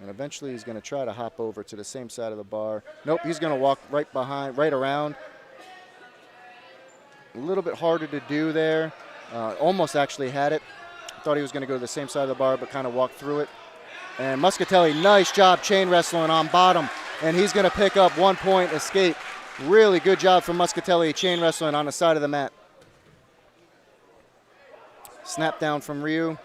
And eventually he's going to try to hop over to the same side of the bar. Nope, he's going to walk right around. A little bit harder to do there. Almost actually had it. Thought he was going to go to the same side of the bar, but kind of walked through it. And Muscatelli, nice job chain wrestling on bottom. And he's going to pick up 1 point escape. Really good job from Muscatelli, chain wrestling on the side of the mat. Snap down from Rio.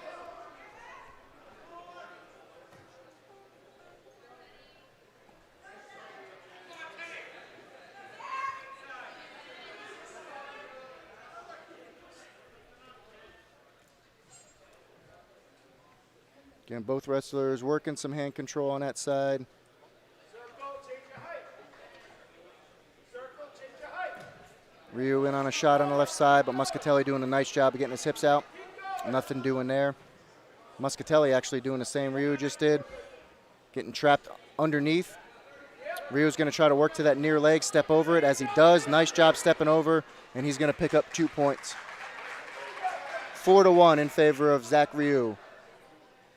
Again, both wrestlers working some hand control on that side. Rio in on a shot on the left side, but Muscatelli doing a nice job of getting his hips out. Nothing doing there. Muscatelli actually doing the same Rio just did. Getting trapped underneath. Rio's going to try to work to that near leg, step over it. As he does, nice job stepping over, and he's going to pick up 2 points. 4-1 in favor of Zach Rio.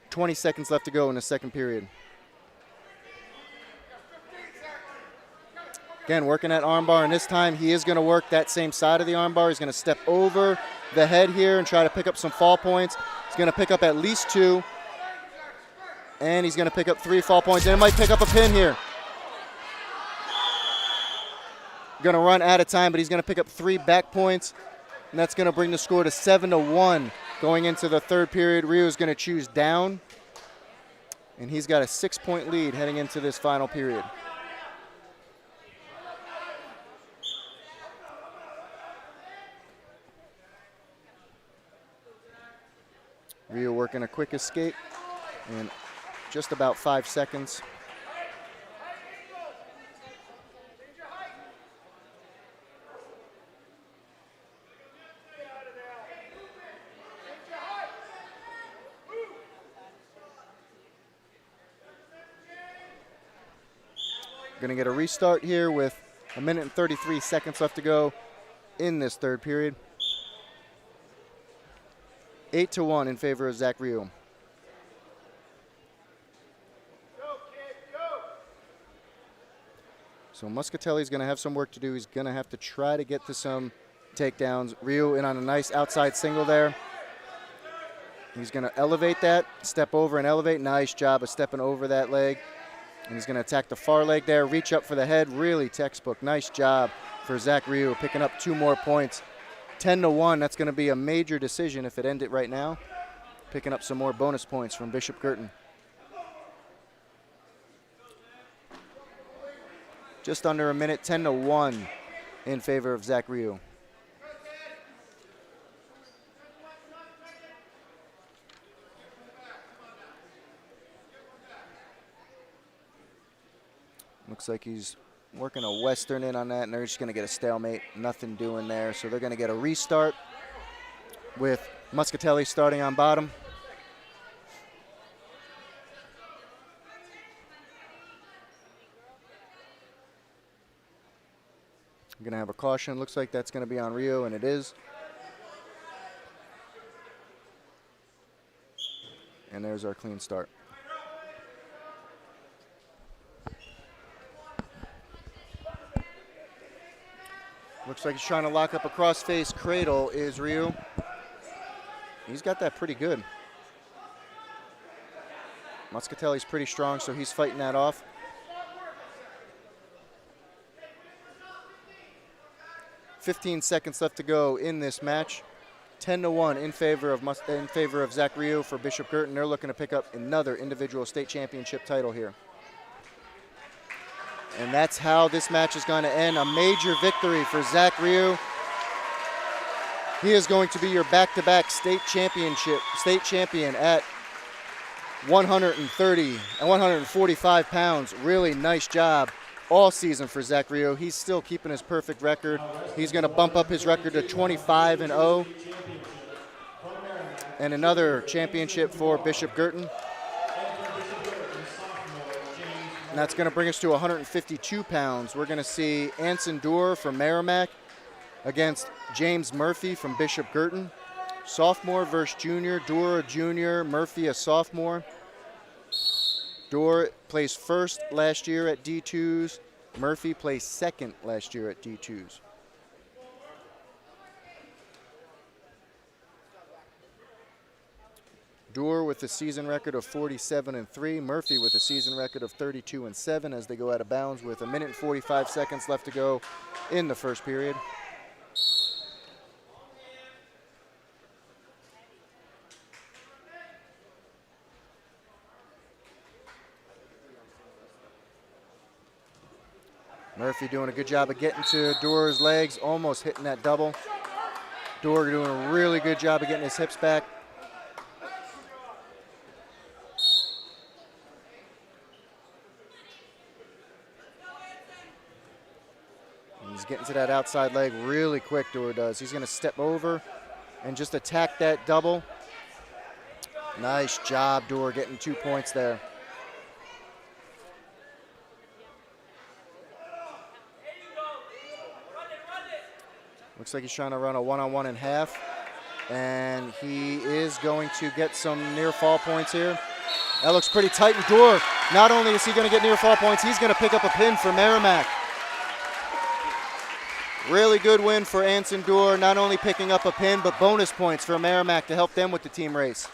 20 seconds left to go in the second period. Again, working that armbar, and this time he is going to work that same side of the armbar. He's going to step over the head here and try to pick up some fall points. He's going to pick up at least 2, and he's going to pick up 3 fall points, and it might pick up a pin here. Going to run out of time, but he's going to pick up 3 back points, and that's going to bring the score to 7-1 going into the third period. Ryu is going to choose down, and he's got a 6-point lead heading into this final period. Ryu working a quick escape in just about 5 seconds. Going to get a restart here with 1 minute and 33 seconds left to go in this third period. 8-1 in favor of Zach Ryu. So Muscatelli's going to have some work to do. He's going to have to try to get to some takedowns. Ryu in on a nice outside single there. He's going to elevate that, step over and elevate. Nice job of stepping over that leg. And he's going to attack the far leg there, reach up for the head. Really textbook. Nice job for Zach Ryu, picking up 2 more points. 10-1, that's going to be a major decision if it ended right now. Picking up some more bonus points from Bishop Girton. Just under a minute, 10-1 in favor of Zach Ryu. Looks like he's working a Western in on that, and they're just going to get a stalemate. Nothing doing there, so they're going to get a restart with Muscatelli starting on bottom. I'm going to have a caution. Looks like that's going to be on Ryu, and it is. And there's our clean start. Looks like he's trying to lock up a cross-face cradle is Ryu. He's got that pretty good. Muscatelli's pretty strong, so he's fighting that off. 15 seconds left to go in this match. 10-1 in favor of Zach Ryu for Bishop Girton. They're looking to pick up another individual state championship title here. And that's how this match is going to end. A major victory for Zach Ryu. He is going to be your back-to-back state champion at 130 and 145 pounds. Really nice job all season for Zach Ryu. He's still keeping his perfect record. He's going to bump up his record to 25-0. And another championship for Bishop Girton. And that's going to bring us to 152 pounds. We're going to see Anson Doerr from Merrimack against James Murphy from Bishop Girton. Sophomore versus junior. Doerr a junior, Murphy a sophomore. Doerr placed first last year at D2s. Murphy placed second last year at D2s. Doerr with a season record of 47-3. Murphy with a season record of 32-7 as they go out of bounds with 1 minute and 45 seconds left to go in the first period. Murphy doing a good job of getting to Doerr's legs, almost hitting that double. Doerr doing a really good job of getting his hips back. He's getting to that outside leg really quick, Doerr does. He's going to step over and just attack that double. Nice job, Doerr, getting 2 points there. Looks like he's trying to run a one-on-one in half, and he is going to get some near fall points here. That looks pretty tight, and Doerr, not only is he going to get near fall points, he's going to pick up a pin for Merrimack. Really good win for Anson Dorr, not only picking up a pin, but bonus points for Merrimack to help them with the team race.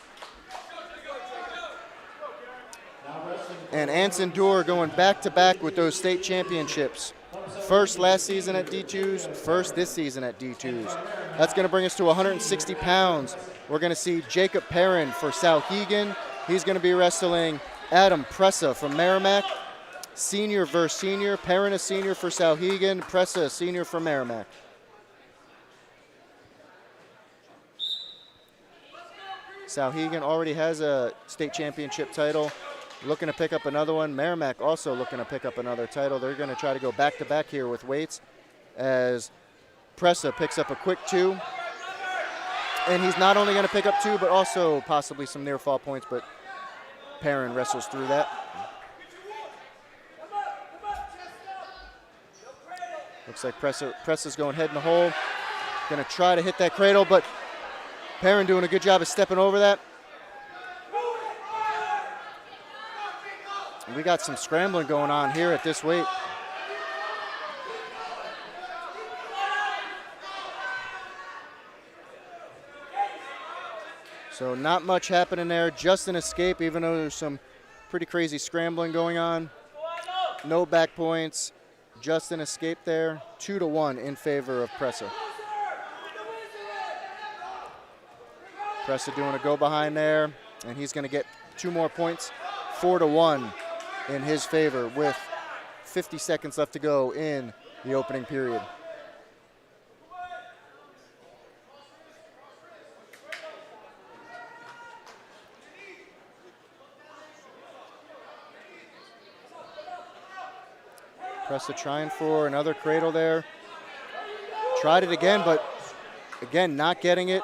And Anson Dorr going back-to-back with those state championships. First last season at D2s, first this season at D2s. That's going to bring us to 160 pounds. We're going to see Jacob Perrin for Souhegan. He's going to be wrestling Adam Pressa from Merrimack. Senior versus senior. Perrin a senior for Souhegan. Pressa a senior for Merrimack. Souhegan already has a state championship title. Looking to pick up another one. Merrimack also looking to pick up another title. They're going to try to go back-to-back here with weights as Pressa picks up a quick 2. And he's not only going to pick up 2, but also possibly some near-fall points, but Perrin wrestles through that. Looks like Pressa's going head in the hole. Going to try to hit that cradle, but Perrin doing a good job of stepping over that. We got some scrambling going on here at this weight. So not much happening there, just an escape, even though there's some pretty crazy scrambling going on. No back points, just an escape there. 2-1 in favor of Pressa. Pressa doing a go behind there, and he's going to get 2 more points. 4-1 in his favor with 50 seconds left to go in the opening period. Pressa trying for another cradle there. Tried it again, but again, not getting it.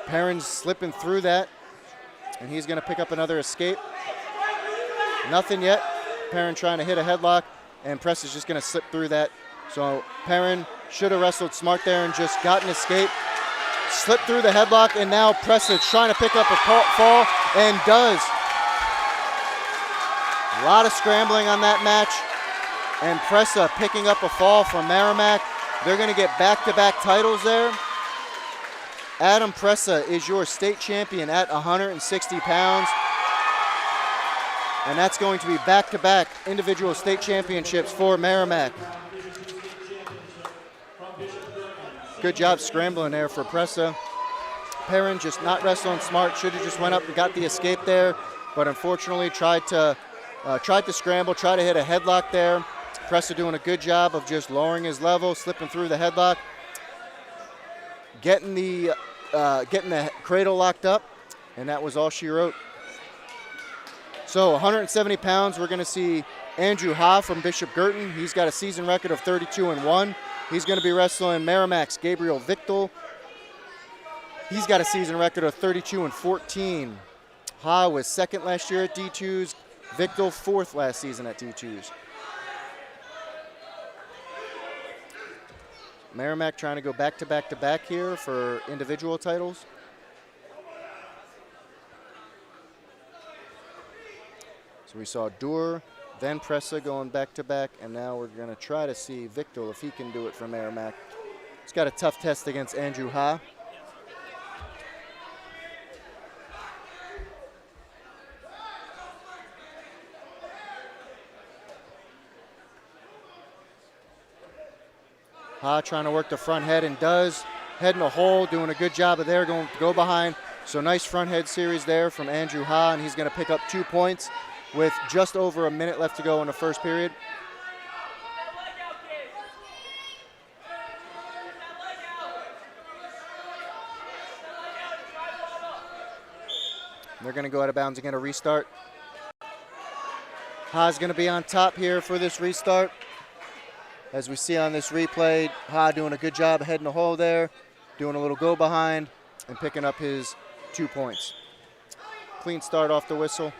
Perrin's slipping through that, and he's going to pick up another escape. Nothing yet. Perrin trying to hit a headlock, and Pressa's just going to slip through that. So Perrin should have wrestled smart there and just got an escape. Slipped through the headlock, and now Pressa trying to pick up a fall, and does. A lot of scrambling on that match, and Pressa picking up a fall from Merrimack. They're going to get back-to-back titles there. Adam Pressa is your state champion at 160 pounds. And that's going to be back-to-back individual state championships for Merrimack. Good job scrambling there for Pressa. Perrin just not wrestling smart. Should have just went up and got the escape there, but unfortunately tried to scramble, try to hit a headlock there. Pressa doing a good job of just lowering his level, slipping through the headlock, getting the cradle locked up, and that was all she wrote. So 170 pounds, we're going to see Andrew Ha from Bishop Girton. He's got a season record of 32-1. He's going to be wrestling Merrimack's Gabriel Victor. He's got a season record of 32-14. Ha was second last year at D2s. Victor fourth last season at D2s. Merrimack trying to go back-to-back-to-back here for individual titles. So we saw Dorr, then Pressa going back-to-back, and now we're going to try to see Victor if he can do it for Merrimack. He's got a tough test against Andrew Ha. Ha trying to work the front head and does. Head in a hole, doing a good job of there, going to go behind. So nice front head series there from Andrew Ha, and he's going to pick up 2 points with just over a minute left to go in the first period. They're going to go out of bounds again, a restart. Ha's going to be on top here for this restart. As we see on this replay, Ha doing a good job of heading the hole there, doing a little go behind, and picking up his 2 points. Clean start off the whistle.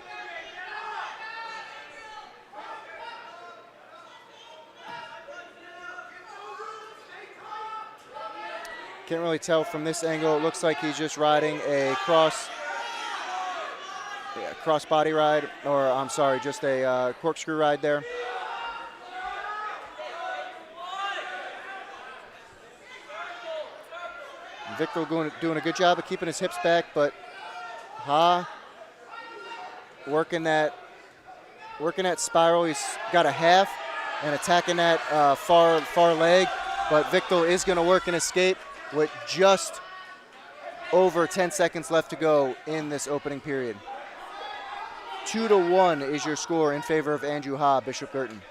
Can't really tell from this angle. It looks like he's just riding a cross body ride, or I'm sorry, just a corkscrew ride there. Victor doing a good job of keeping his hips back, but Ha working that spiral. He's got a half and attacking that far leg, but Victor is going to work an escape with just over 10 seconds left to go in this opening period. 2-1 is your score in favor of Andrew Ha, Bishop Guertin.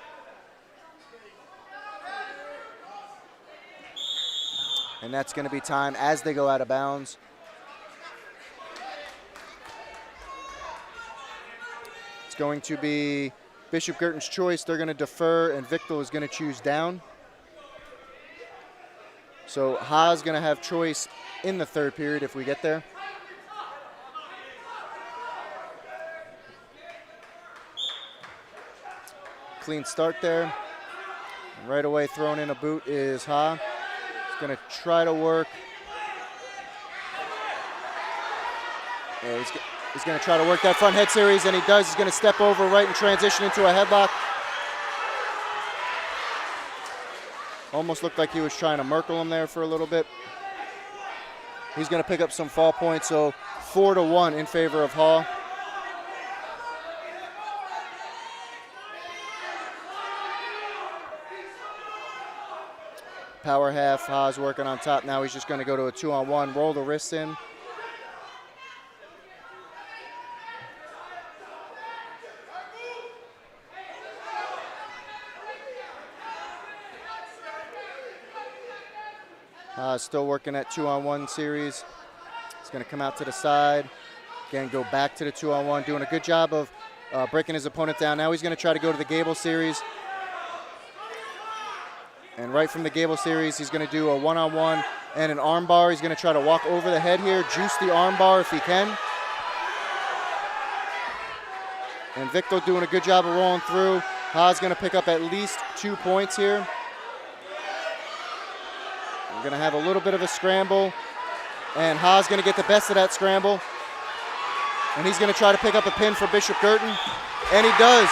And that's going to be time as they go out of bounds. It's going to be Bishop Guertin's choice. They're going to defer, and Victor is going to choose down. So Ha is going to have choice in the third period if we get there. Clean start there. Right away throwing in a boot is Ha. He's going to try to work. Yeah, he's going to try to work that front head series, and he does. He's going to step over right and transition into a headlock. Almost looked like he was trying to Merkle him there for a little bit. He's going to pick up some fall points, so 4-1 in favor of Ha. Power half, Ha's working on top. Now he's just going to go to a 2-on-1, roll the wrists in. Still working that 2-on-1 series. He's going to come out to the side. Again, go back to the 2-on-1, doing a good job of breaking his opponent down. Now he's going to try to go to the gable series. And right from the gable series, he's going to do a 1-on-1 and an arm bar. He's going to try to walk over the head here, juice the arm bar if he can. And Victor doing a good job of rolling through. Ha's going to pick up at least 2 points here. We're going to have a little bit of a scramble. And Ha's going to get the best of that scramble. And he's going to try to pick up a pin for Bishop Guertin. And he does.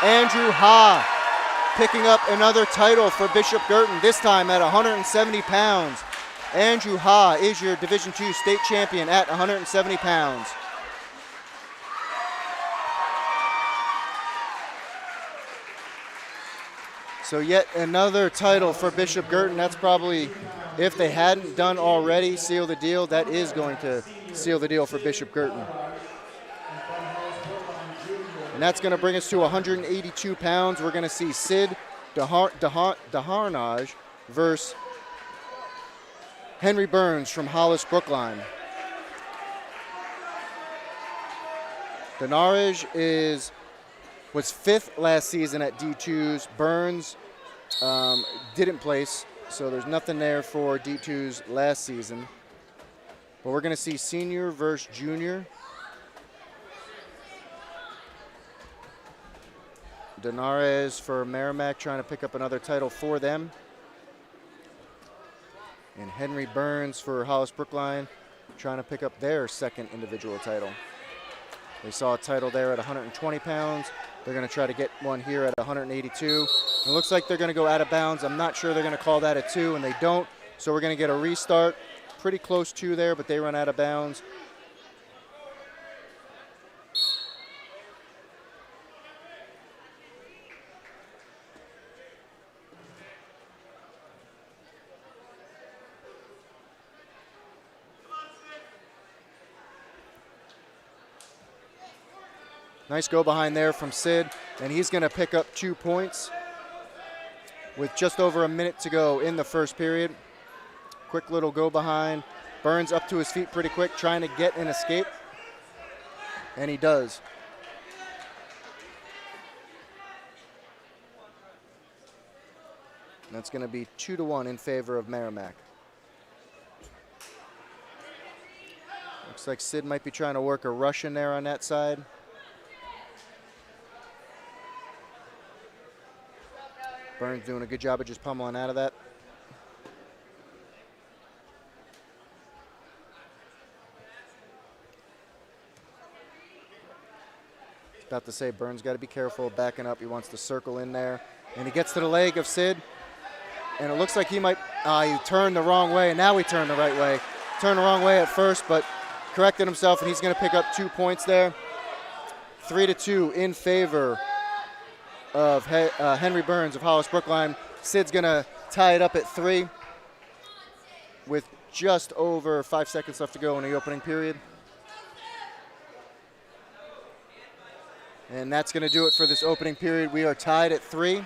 Andrew Ha picking up another title for Bishop Guertin, this time at 170 pounds. Andrew Ha is your Division II state champion at 170 pounds. So yet another title for Bishop Guertin. That's probably, if they hadn't done already, seal the deal. That is going to seal the deal for Bishop Guertin. And that's going to bring us to 182 pounds. We're going to see Sid Deharnage versus Henry Burns from Hollis, Brookline. Deharnage was 5th last season at D2s. Burns didn't place, so there's nothing there for D2s last season. But we're going to see senior versus junior. Deharnage for Merrimack trying to pick up another title for them. And Henry Burns for Hollis Brookline trying to pick up their second individual title. They saw a title there at 120 pounds. They're going to try to get one here at 182. It looks like they're going to go out of bounds. I'm not sure they're going to call that a 2, and they don't. So we're going to get a restart. Pretty close to there, but they run out of bounds. Nice go behind there from Sid, and he's going to pick up 2 points with just over a minute to go in the first period. Quick little go behind. Burns up to his feet pretty quick, trying to get an escape, and he does. And that's going to be 2-1 in favor of Merrimack. Looks like Sid might be trying to work a rush in there on that side. Burns doing a good job of just pummeling out of that. About to say Burns got to be careful backing up. He wants to circle in there. And he gets to the leg of Sid. And it looks like he might He turned the wrong way, and now he turned the right way. Turned the wrong way at first, but corrected himself, and he's going to pick up 2 points there. 3-2 in favor of Henry Burns of Hollis Brookline. Sid's going to tie it up at 3 with just over 5 seconds left to go in the opening period. And that's going to do it for this opening period. We are tied at 3.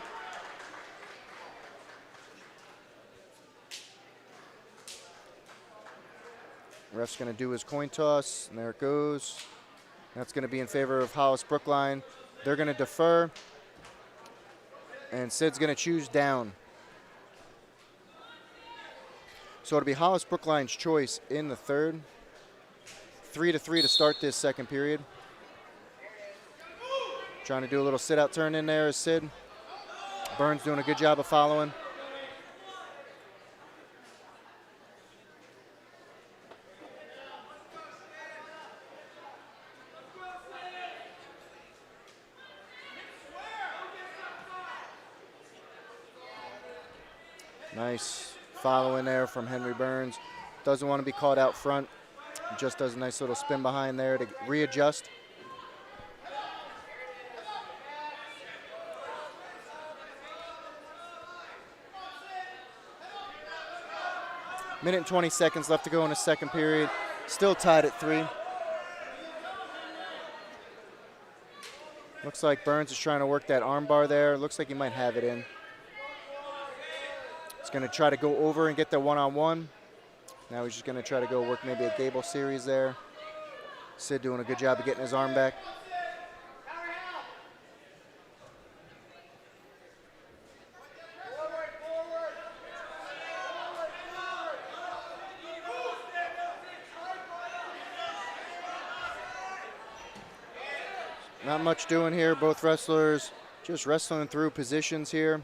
Ref's going to do his coin toss, and there it goes. That's going to be in favor of Hollis Brookline. They're going to defer, and Sid's going to choose down. So it'll be Hollis Brookline's choice in the third. 3-3 to start this second period. Trying to do a little sit-out turn in there is Sid. Burns doing a good job of following. Nice follow in there from Henry Burns. Doesn't want to be caught out front. Just does a nice little spin behind there to readjust. Minute and 20 seconds left to go in the second period. Still tied at 3. Looks like Burns is trying to work that arm bar there. Looks like he might have it in. He's going to try to go over and get the one-on-one. Now he's just going to try to go work maybe a Gable series there. Sid doing a good job of getting his arm back. Not much doing here. Both wrestlers just wrestling through positions here.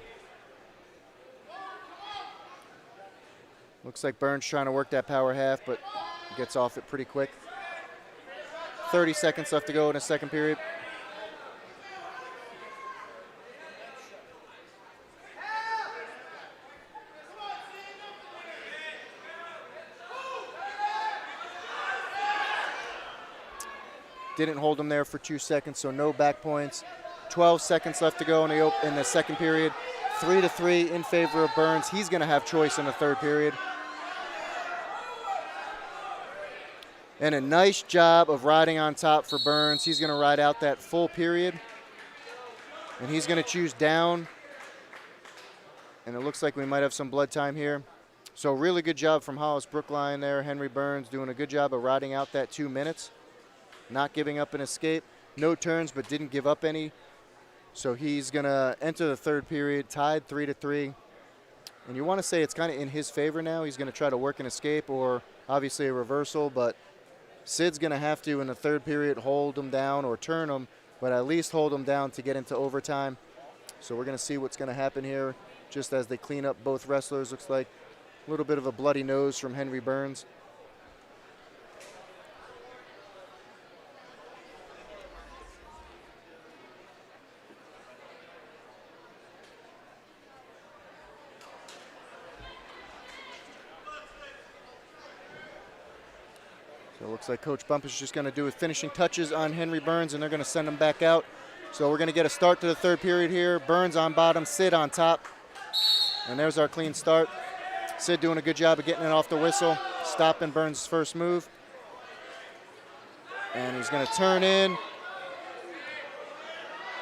Looks like Burns trying to work that power half, but gets off it pretty quick. 30 seconds left to go in the second period. Didn't hold him there for 2 seconds, so no back points. 12 seconds left to go in the second period. 3-3 in favor of Burns. He's going to have choice in the third period. And a nice job of riding on top for Burns. He's going to ride out that full period. And he's going to choose down. And it looks like we might have some blood time here. So really good job from Hollis Brookline there. Henry Burns doing a good job of riding out that 2 minutes. Not giving up an escape. No turns, but didn't give up any. So he's going to enter the third period tied 3-3. And you want to say it's kind of in his favor now. He's going to try to work an escape or obviously a reversal, but Sid's going to have to, in the third period, hold him down or turn him, but at least hold him down to get into overtime. So we're going to see what's going to happen here just as they clean up both wrestlers. Looks like a little bit of a bloody nose from Henry Burns. So it looks like Coach Bump is just going to do his finishing touches on Henry Burns, and they're going to send him back out. So we're going to get a start to the third period here. Burns on bottom, Sid on top. And there's our clean start. Sid doing a good job of getting it off the whistle, stopping Burns' first move. And he's going to turn in.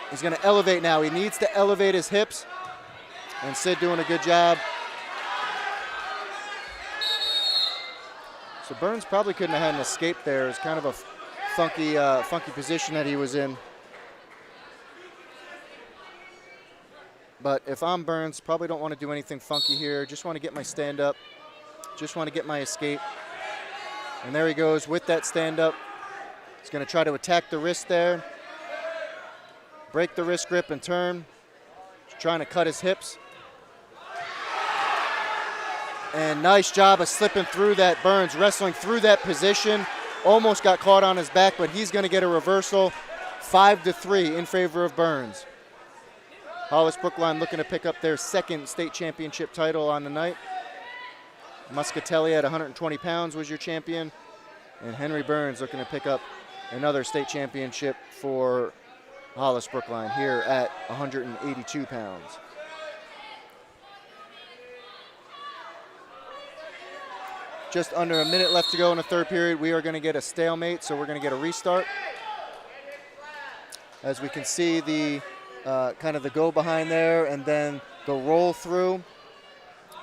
He's going to elevate now. He needs to elevate his hips. And Sid doing a good job. So Burns probably couldn't have had an escape there. It's kind of a funky position that he was in. But if I'm Burns, probably don't want to do anything funky here. Just want to get my stand up. Just want to get my escape. And there he goes with that stand up. He's going to try to attack the wrist there. Break the wrist grip and turn. He's trying to cut his hips. And nice job of slipping through that. Burns wrestling through that position. Almost got caught on his back, but he's going to get a reversal. 5-3 in favor of Burns. Hollis Brookline looking to pick up their second state championship title on the night. Muscatelli at 120 pounds was your champion. And Henry Burns looking to pick up another state championship for Hollis Brookline here at 182 pounds. Just under a minute left to go in the third period. We are going to get a stalemate, so we're going to get a restart. As we can see, the kind of the go behind there and then the roll through.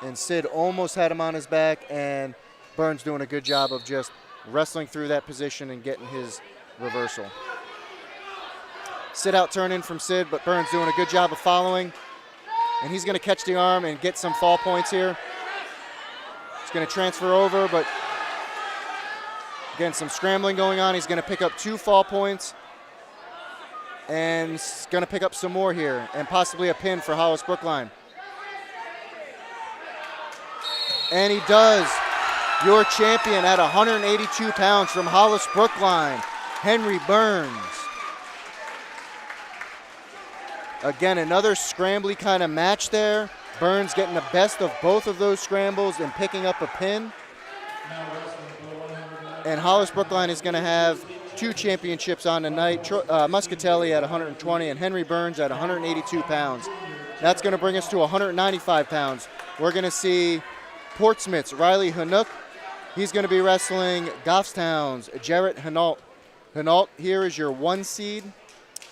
And Sid almost had him on his back, and Burns doing a good job of just wrestling through that position and getting his reversal. Sit out turn in from Sid, but Burns doing a good job of following. And he's going to catch the arm and get some fall points here. He's going to transfer over, but again, some scrambling going on. He's going to pick up 2 fall points. And he's going to pick up some more here and possibly a pin for Hollis Brookline. And he does. Your champion at 182 pounds from Hollis Brookline, Henry Burns. Again, another scrambly kind of match there. Burns getting the best of both of those scrambles and picking up a pin. And Hollis Brookline is going to have 2 championships on the night. Muscatelli at 120 and Henry Burns at 182 pounds. That's going to bring us to 195 pounds. We're going to see Portsmouth's Riley Hanook. He's going to be wrestling Goffstown's Jarrett Hinault. Hinault here is your 1 seed,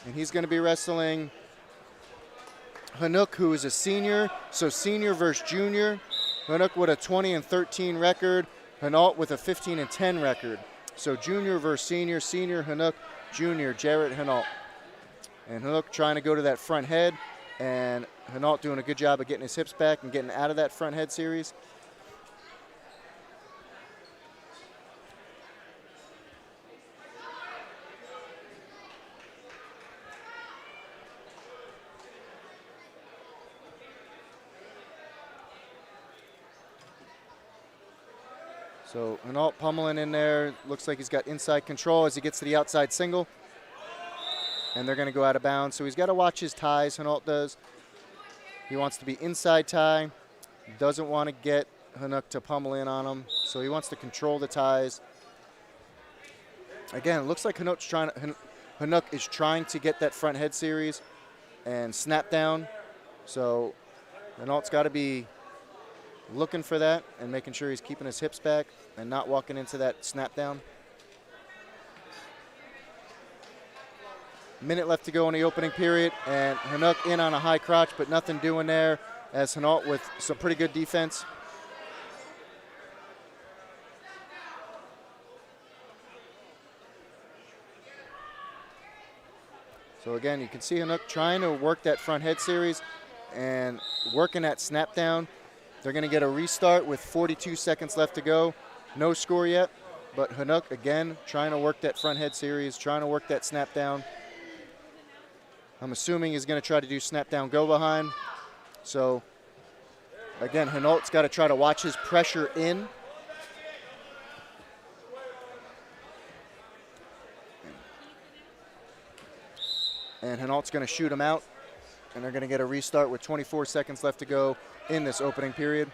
and he's going to be wrestling Hanook, who is a senior, so senior versus junior. Hanook with a 20-13 record, Hinault with a 15-10 record. So junior versus senior, senior Hanook, junior Jarrett Hinault. And Hanook trying to go to that front head, and Hinault doing a good job of getting his hips back and getting out of that front head series. So Hinault pummeling in there. Looks like he's got inside control as he gets to the outside single. And they're going to go out of bounds. So he's got to watch his ties, Hinault does. He wants to be inside tie. Doesn't want to get Hanook to pummel in on him. So he wants to control the ties. Again, it looks like Hanook is trying to get that front head series and snap down. So Hinault's got to be looking for that and making sure he's keeping his hips back and not walking into that snap down. Minute left to go in the opening period, and Hanook in on a high crotch, but nothing doing there as Hinault with some pretty good defense. So again, you can see Hanook trying to work that front head series and working that snap down. They're going to get a restart with 42 seconds left to go. No score yet, but Hanook, again, trying to work that front head series, trying to work that snap down. I'm assuming he's going to try to do snap down, go behind. So, again, Hinault's got to try to watch his pressure in. And Hinault's going to shoot him out. And they're going to get a restart with 24 seconds left to go in this opening period.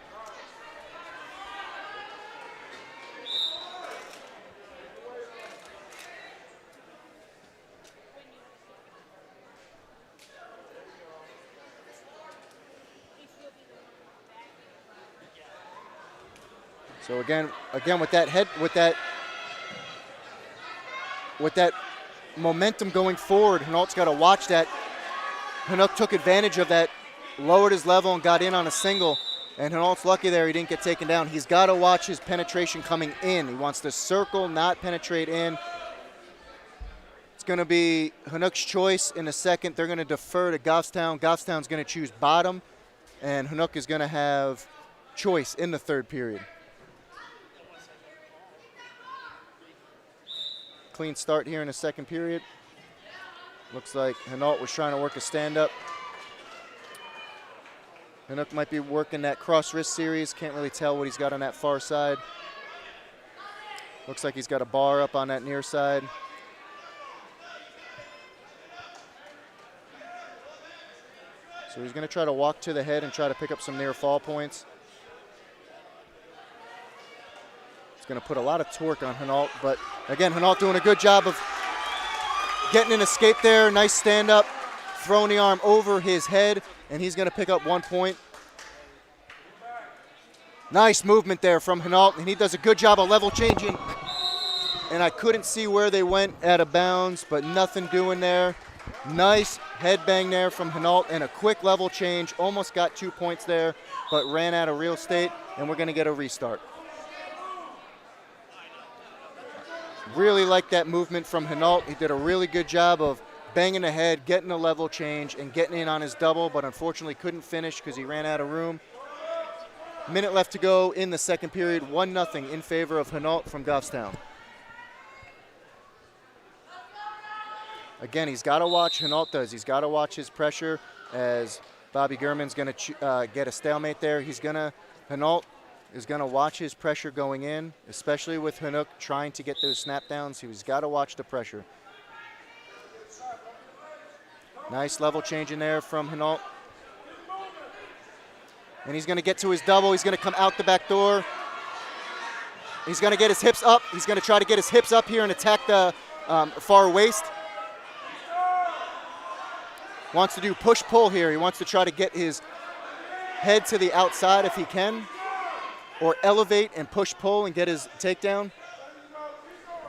So again with that momentum going forward, Hinault's got to watch that. Hanook took advantage of that, lowered his level and got in on a single, and Hinault's lucky there he didn't get taken down. He's got to watch his penetration coming in. He wants to circle, not penetrate in. It's going to be Hanook's choice in a second. They're going to defer to Goffstown. Goffstown's going to choose bottom, and Hanook is going to have choice in the third period. Clean start here in the second period. Looks like Hinault was trying to work a stand-up. Hanook might be working that cross wrist series. Can't really tell what he's got on that far side. Looks like he's got a bar up on that near side. So he's going to try to walk to the head and try to pick up some near fall points. It's going to put a lot of torque on Hinault, but again, Hinault doing a good job of getting an escape there. Nice stand up, throwing the arm over his head, and he's going to pick up 1 point. Nice movement there from Hinault, and he does a good job of level changing. And I couldn't see where they went out of bounds, but nothing doing there. Nice headbang there from Hinault and a quick level change. Almost got 2 points there, but ran out of real estate, and we're going to get a restart. Really like that movement from Hinault. He did a really good job of banging ahead, getting a level change, and getting in on his double, but unfortunately couldn't finish because he ran out of room. Minute left to go in the second period, 1-0 in favor of Hinault from Goffstown. Again, he's got to watch, Hinault does, he's got to watch his pressure as Bobby Gurman's going to get a stalemate there. Hinault is going to watch his pressure going in, especially with Hinook trying to get those snap downs. He's got to watch the pressure. Nice level change in there from Hinault. And he's going to get to his double. He's going to come out the back door. He's going to get his hips up. He's going to try to get his hips up here and attack the far waist. Wants to do push-pull here. He wants to try to get his head to the outside if he can, or elevate and push-pull and get his takedown.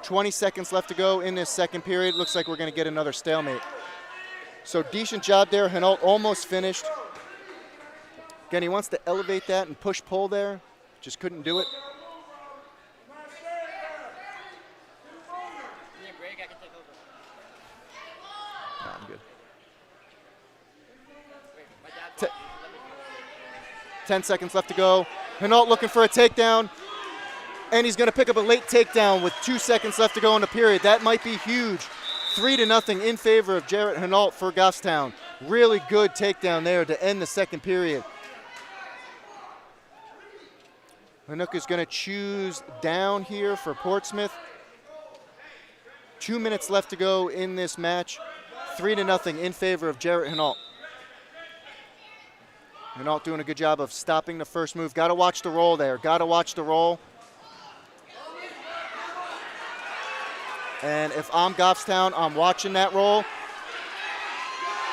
20 seconds left to go in this second period. Looks like we're going to get another stalemate. So decent job there. Hinault almost finished. Again, he wants to elevate that and push-pull there. Just couldn't do it. I'm good. 10 seconds left to go. Hinault looking for a takedown, and he's going to pick up a late takedown with 2 seconds left to go in the period. That might be huge. 3-0 in favor of Jarrett Hinault for Goffstown. Really good takedown there to end the second period. Hinook is going to choose down here for Portsmouth. 2 minutes left to go in this match. 3-0 in favor of Jarrett Hinault. Hinault doing a good job of stopping the first move. Got to watch the roll there. Got to watch the roll. And if I'm Goffstown, I'm watching that roll.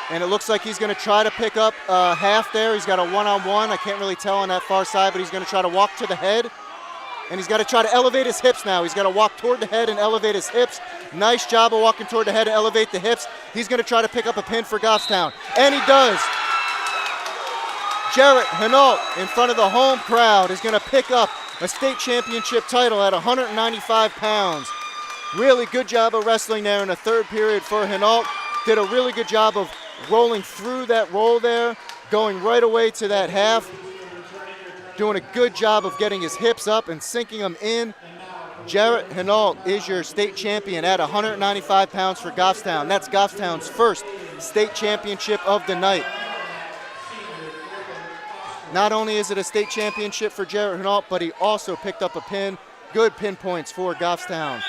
And it looks like he's going to try to pick up half there. He's got a one-on-one. I can't really tell on that far side, but he's going to try to walk to the head. And he's got to try to elevate his hips now. He's got to walk toward the head and elevate his hips. Nice job of walking toward the head and elevate the hips. He's going to try to pick up a pin for Goffstown. And he does. Jarrett Hinault, in front of the home crowd, is going to pick up a state championship title at 195 pounds. Really good job of wrestling there in the third period for Hinault. Did a really good job of rolling through that roll there, going right away to that half. Doing a good job of getting his hips up and sinking them in. Jarrett Hinault is your state champion at 195 pounds for Goffstown. That's Goffstown's first state championship of the night. Not only is it a state championship for Jarrett Hinault, but he also picked up a pin. Good pin points for Goffstown.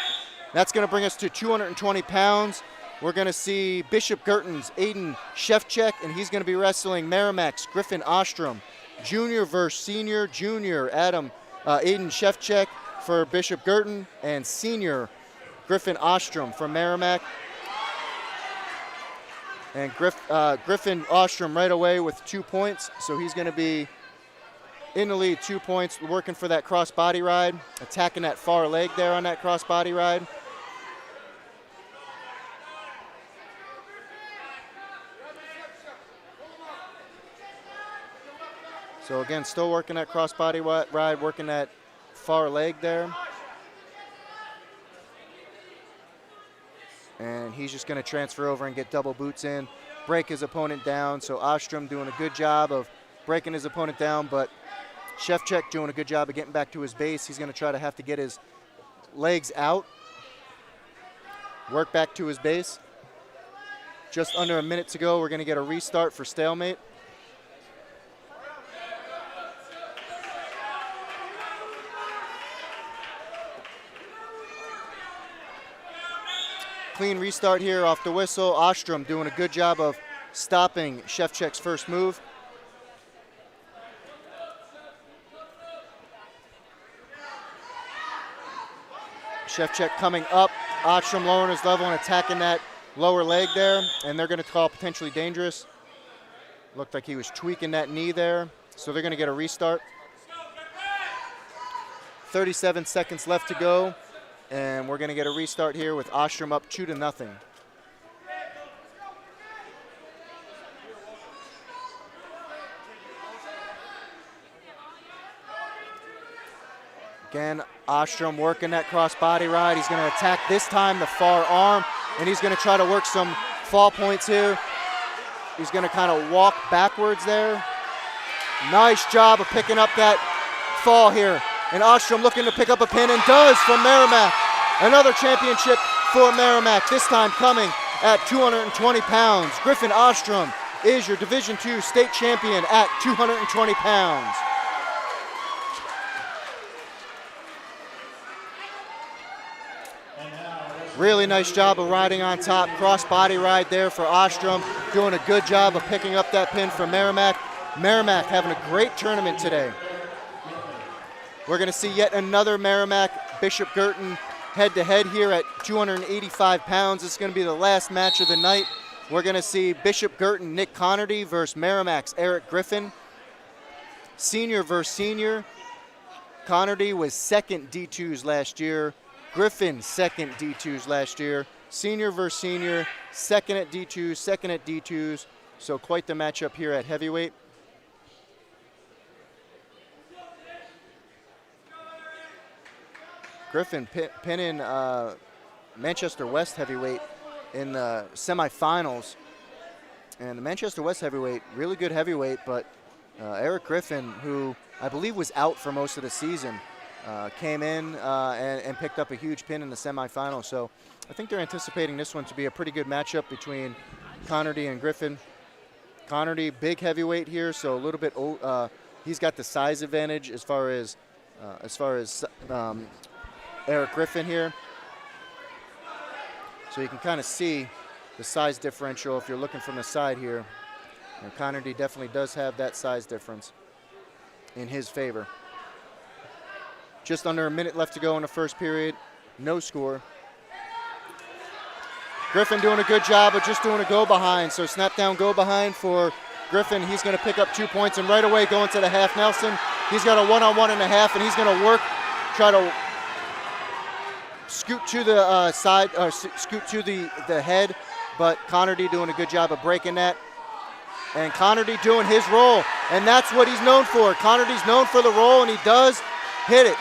That's going to bring us to 220 pounds. We're going to see Bishop Girton's Aiden Shevchek, and he's going to be wrestling Merrimack's Griffin Ostrom. Junior versus senior. Junior Aiden Shevchek for Bishop Girton, and senior Griffin Ostrom from Merrimack. And Griffin Ostrom right away with 2 points, so he's going to be in the lead, 2 points, working for that cross body ride, attacking that far leg there on that cross body ride. So again, still working that cross body ride, working that far leg there. And he's just going to transfer over and get double boots in, break his opponent down. So Ostrom doing a good job of breaking his opponent down, but Shevchek doing a good job of getting back to his base. He's going to try to have to get his legs out, work back to his base. Just under a minute to go. We're going to get a restart for stalemate. Clean restart here off the whistle. Ostrom doing a good job of stopping Shevchek's first move. Shevchuk coming up. Ostrom lowering his level and attacking that lower leg there, and they're going to call potentially dangerous. Looked like he was tweaking that knee there, so they're going to get a restart. 37 seconds left to go, and we're going to get a restart here with Ostrom up 2-0. Again, Ostrom working that cross body ride. He's going to attack this time the far arm, and he's going to try to work some fall points here. He's going to kind of walk backwards there. Nice job of picking up that fall here. And Ostrom looking to pick up a pin, and does from Merrimack. Another championship for Merrimack, this time coming at 220 pounds. Griffin Ostrom is your Division II state champion at 220 pounds. Really nice job of riding on top. Cross body ride there for Ostrom. Doing a good job of picking up that pin from Merrimack. Merrimack having a great tournament today. We're going to see yet another Merrimack Bishop Girton head-to-head here at 285 pounds. This is going to be the last match of the night. We're going to see Bishop Girton Nick Connerty versus Merrimack's Eric Griffin. Senior versus senior. Connerty was second D2s last year. Griffin second D2s last year. Senior versus senior, second at D2s, second at D2s. So quite the matchup here at heavyweight. Griffin pinning Manchester West heavyweight in the semifinals. And the Manchester West heavyweight, really good heavyweight, but Eric Griffin, who I believe was out for most of the season, came in and picked up a huge pin in the semifinals. So I think they're anticipating this one to be a pretty good matchup between Connerty and Griffin. Connerty, big heavyweight here, so a little bit, he's got the size advantage as far as Eric Griffin here. So you can kind of see the size differential if you're looking from the side here. And Connerty definitely does have that size difference in his favor. Just under a minute left to go in the first period. No score. Griffin doing a good job of just doing a go behind. So snap down, go behind for Griffin. He's going to pick up 2 points, and right away going to the half Nelson. He's got a 1-on-1 and a half, and he's going to work, try to scoot to the side, or scoot to the head, but Connerty doing a good job of breaking that. And Connerty doing his roll, and that's what he's known for. Connerty's known for the roll, and he does hit it.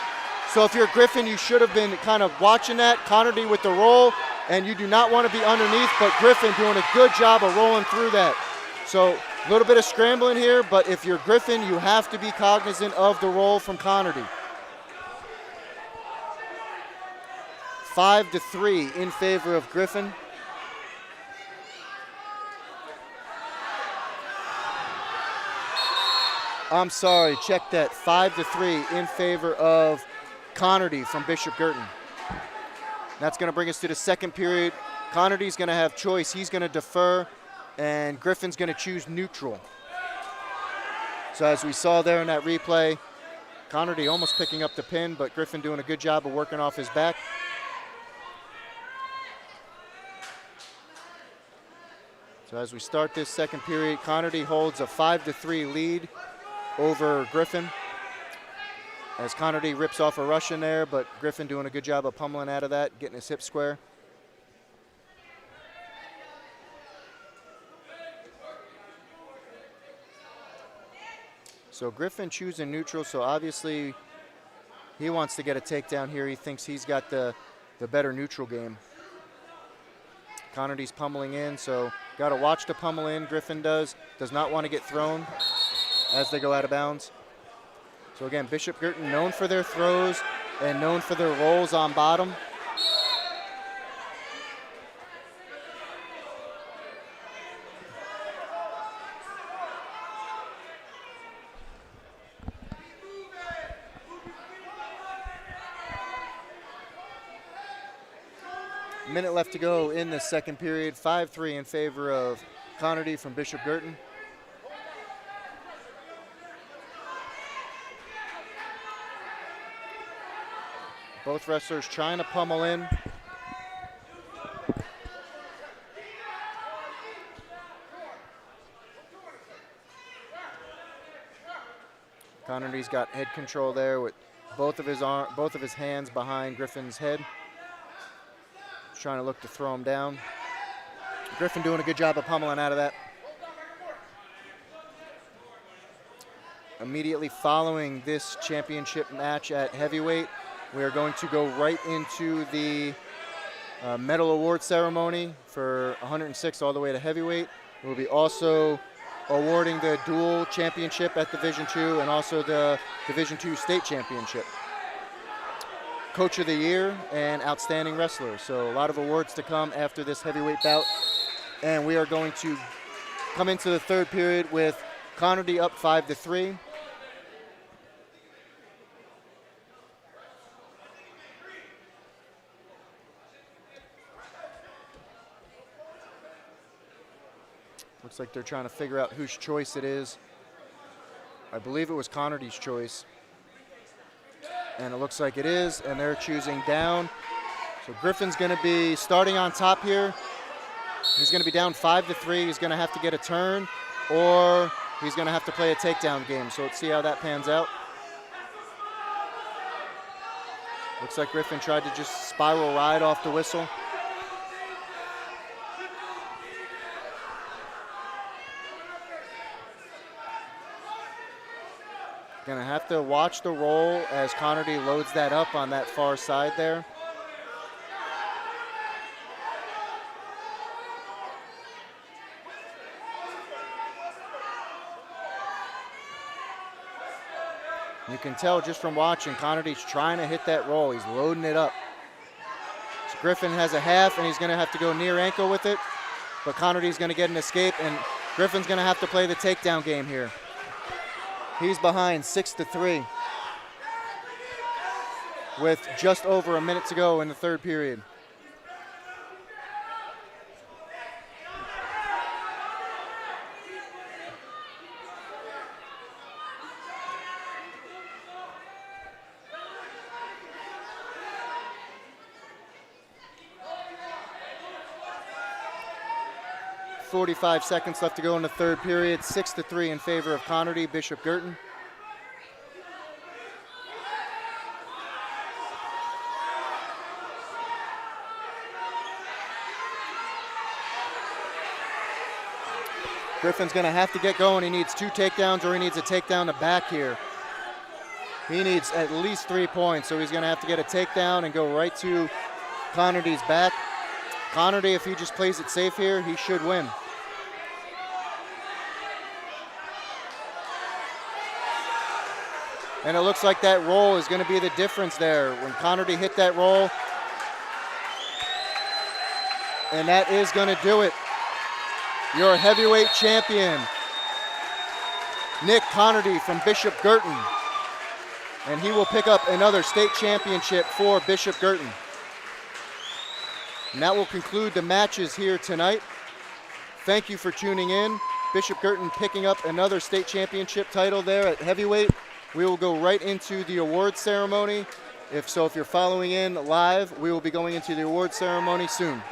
So if you're Griffin, you should have been kind of watching that. Connerty with the roll, and you do not want to be underneath, but Griffin doing a good job of rolling through that. So a little bit of scrambling here, but if you're Griffin, you have to be cognizant of the roll from Connerty. 5-3 in favor of Griffin. I'm sorry, check that. 5-3 in favor of Connerty from Bishop Girton. That's going to bring us to the second period. Connerty's going to have choice. He's going to defer, and Griffin's going to choose neutral. So as we saw there in that replay, Connerty almost picking up the pin, but Griffin doing a good job of working off his back. So as we start this second period, Connerty holds a 5-3 lead over Griffin. As Connerty rips off a rush in there, but Griffin doing a good job of pummeling out of that, getting his hip square. So Griffin choosing neutral, so obviously he wants to get a takedown here. He thinks he's got the better neutral game. Connerty's pummeling in, so got to watch the pummel in. Griffin does not want to get thrown as they go out of bounds. So again, Bishop Girton known for their throws and known for their rolls on bottom. Minute left to go in the second period. 5-3 in favor of Connerty from Bishop Girton. Both wrestlers trying to pummel in. Connerty's got head control there with both of his hands behind Griffin's head. He's trying to look to throw him down. Griffin doing a good job of pummeling out of that. Immediately following this championship match at heavyweight, we are going to go right into the medal award ceremony for 106 all the way to heavyweight. We'll be also awarding the dual championship at Division II and also the Division II state championship. Coach of the Year and Outstanding Wrestler. So a lot of awards to come after this heavyweight bout. And we are going to come into the third period with Connerty up 5-3. Looks like they're trying to figure out whose choice it is. I believe it was Connerty's choice. And it looks like it is, and they're choosing down. So Griffin's gonna be starting on top here. He's gonna be down 5-3. He's gonna have to get a turn, or he's gonna have to play a takedown game. So let's see how that pans out. Looks like Griffin tried to just spiral ride off the whistle. Gonna have to watch the roll as Connerty loads that up on that far side there. You can tell just from watching, Connerty's trying to hit that roll. He's loading it up. So Griffin has a half, and he's gonna have to go near ankle with it, but Connerty's gonna get an escape, and Griffin's gonna have to play the takedown game here. He's behind 6-3 with just over a minute to go in the third period. .45 seconds left to go in the third period. 6-3 in favor of Connerty, Bishop Girton. Griffin's gonna have to get going. He needs 2 takedowns, or he needs a takedown to back here. He needs at least 3 points, so he's gonna have to get a takedown and go right to Connerty's back. Connerty, if he just plays it safe here, he should win. And it looks like that roll is going to be the difference there. When Connerty hit that roll, and that is going to do it. Your heavyweight champion, Nick Connerty from Bishop Girton. And he will pick up another state championship for Bishop Girton. And that will conclude the matches here tonight. Thank you for tuning in. Bishop Girton picking up another state championship title there at heavyweight. We will go right into the awards ceremony. If you're following in live, we will be going into the awards ceremony soon.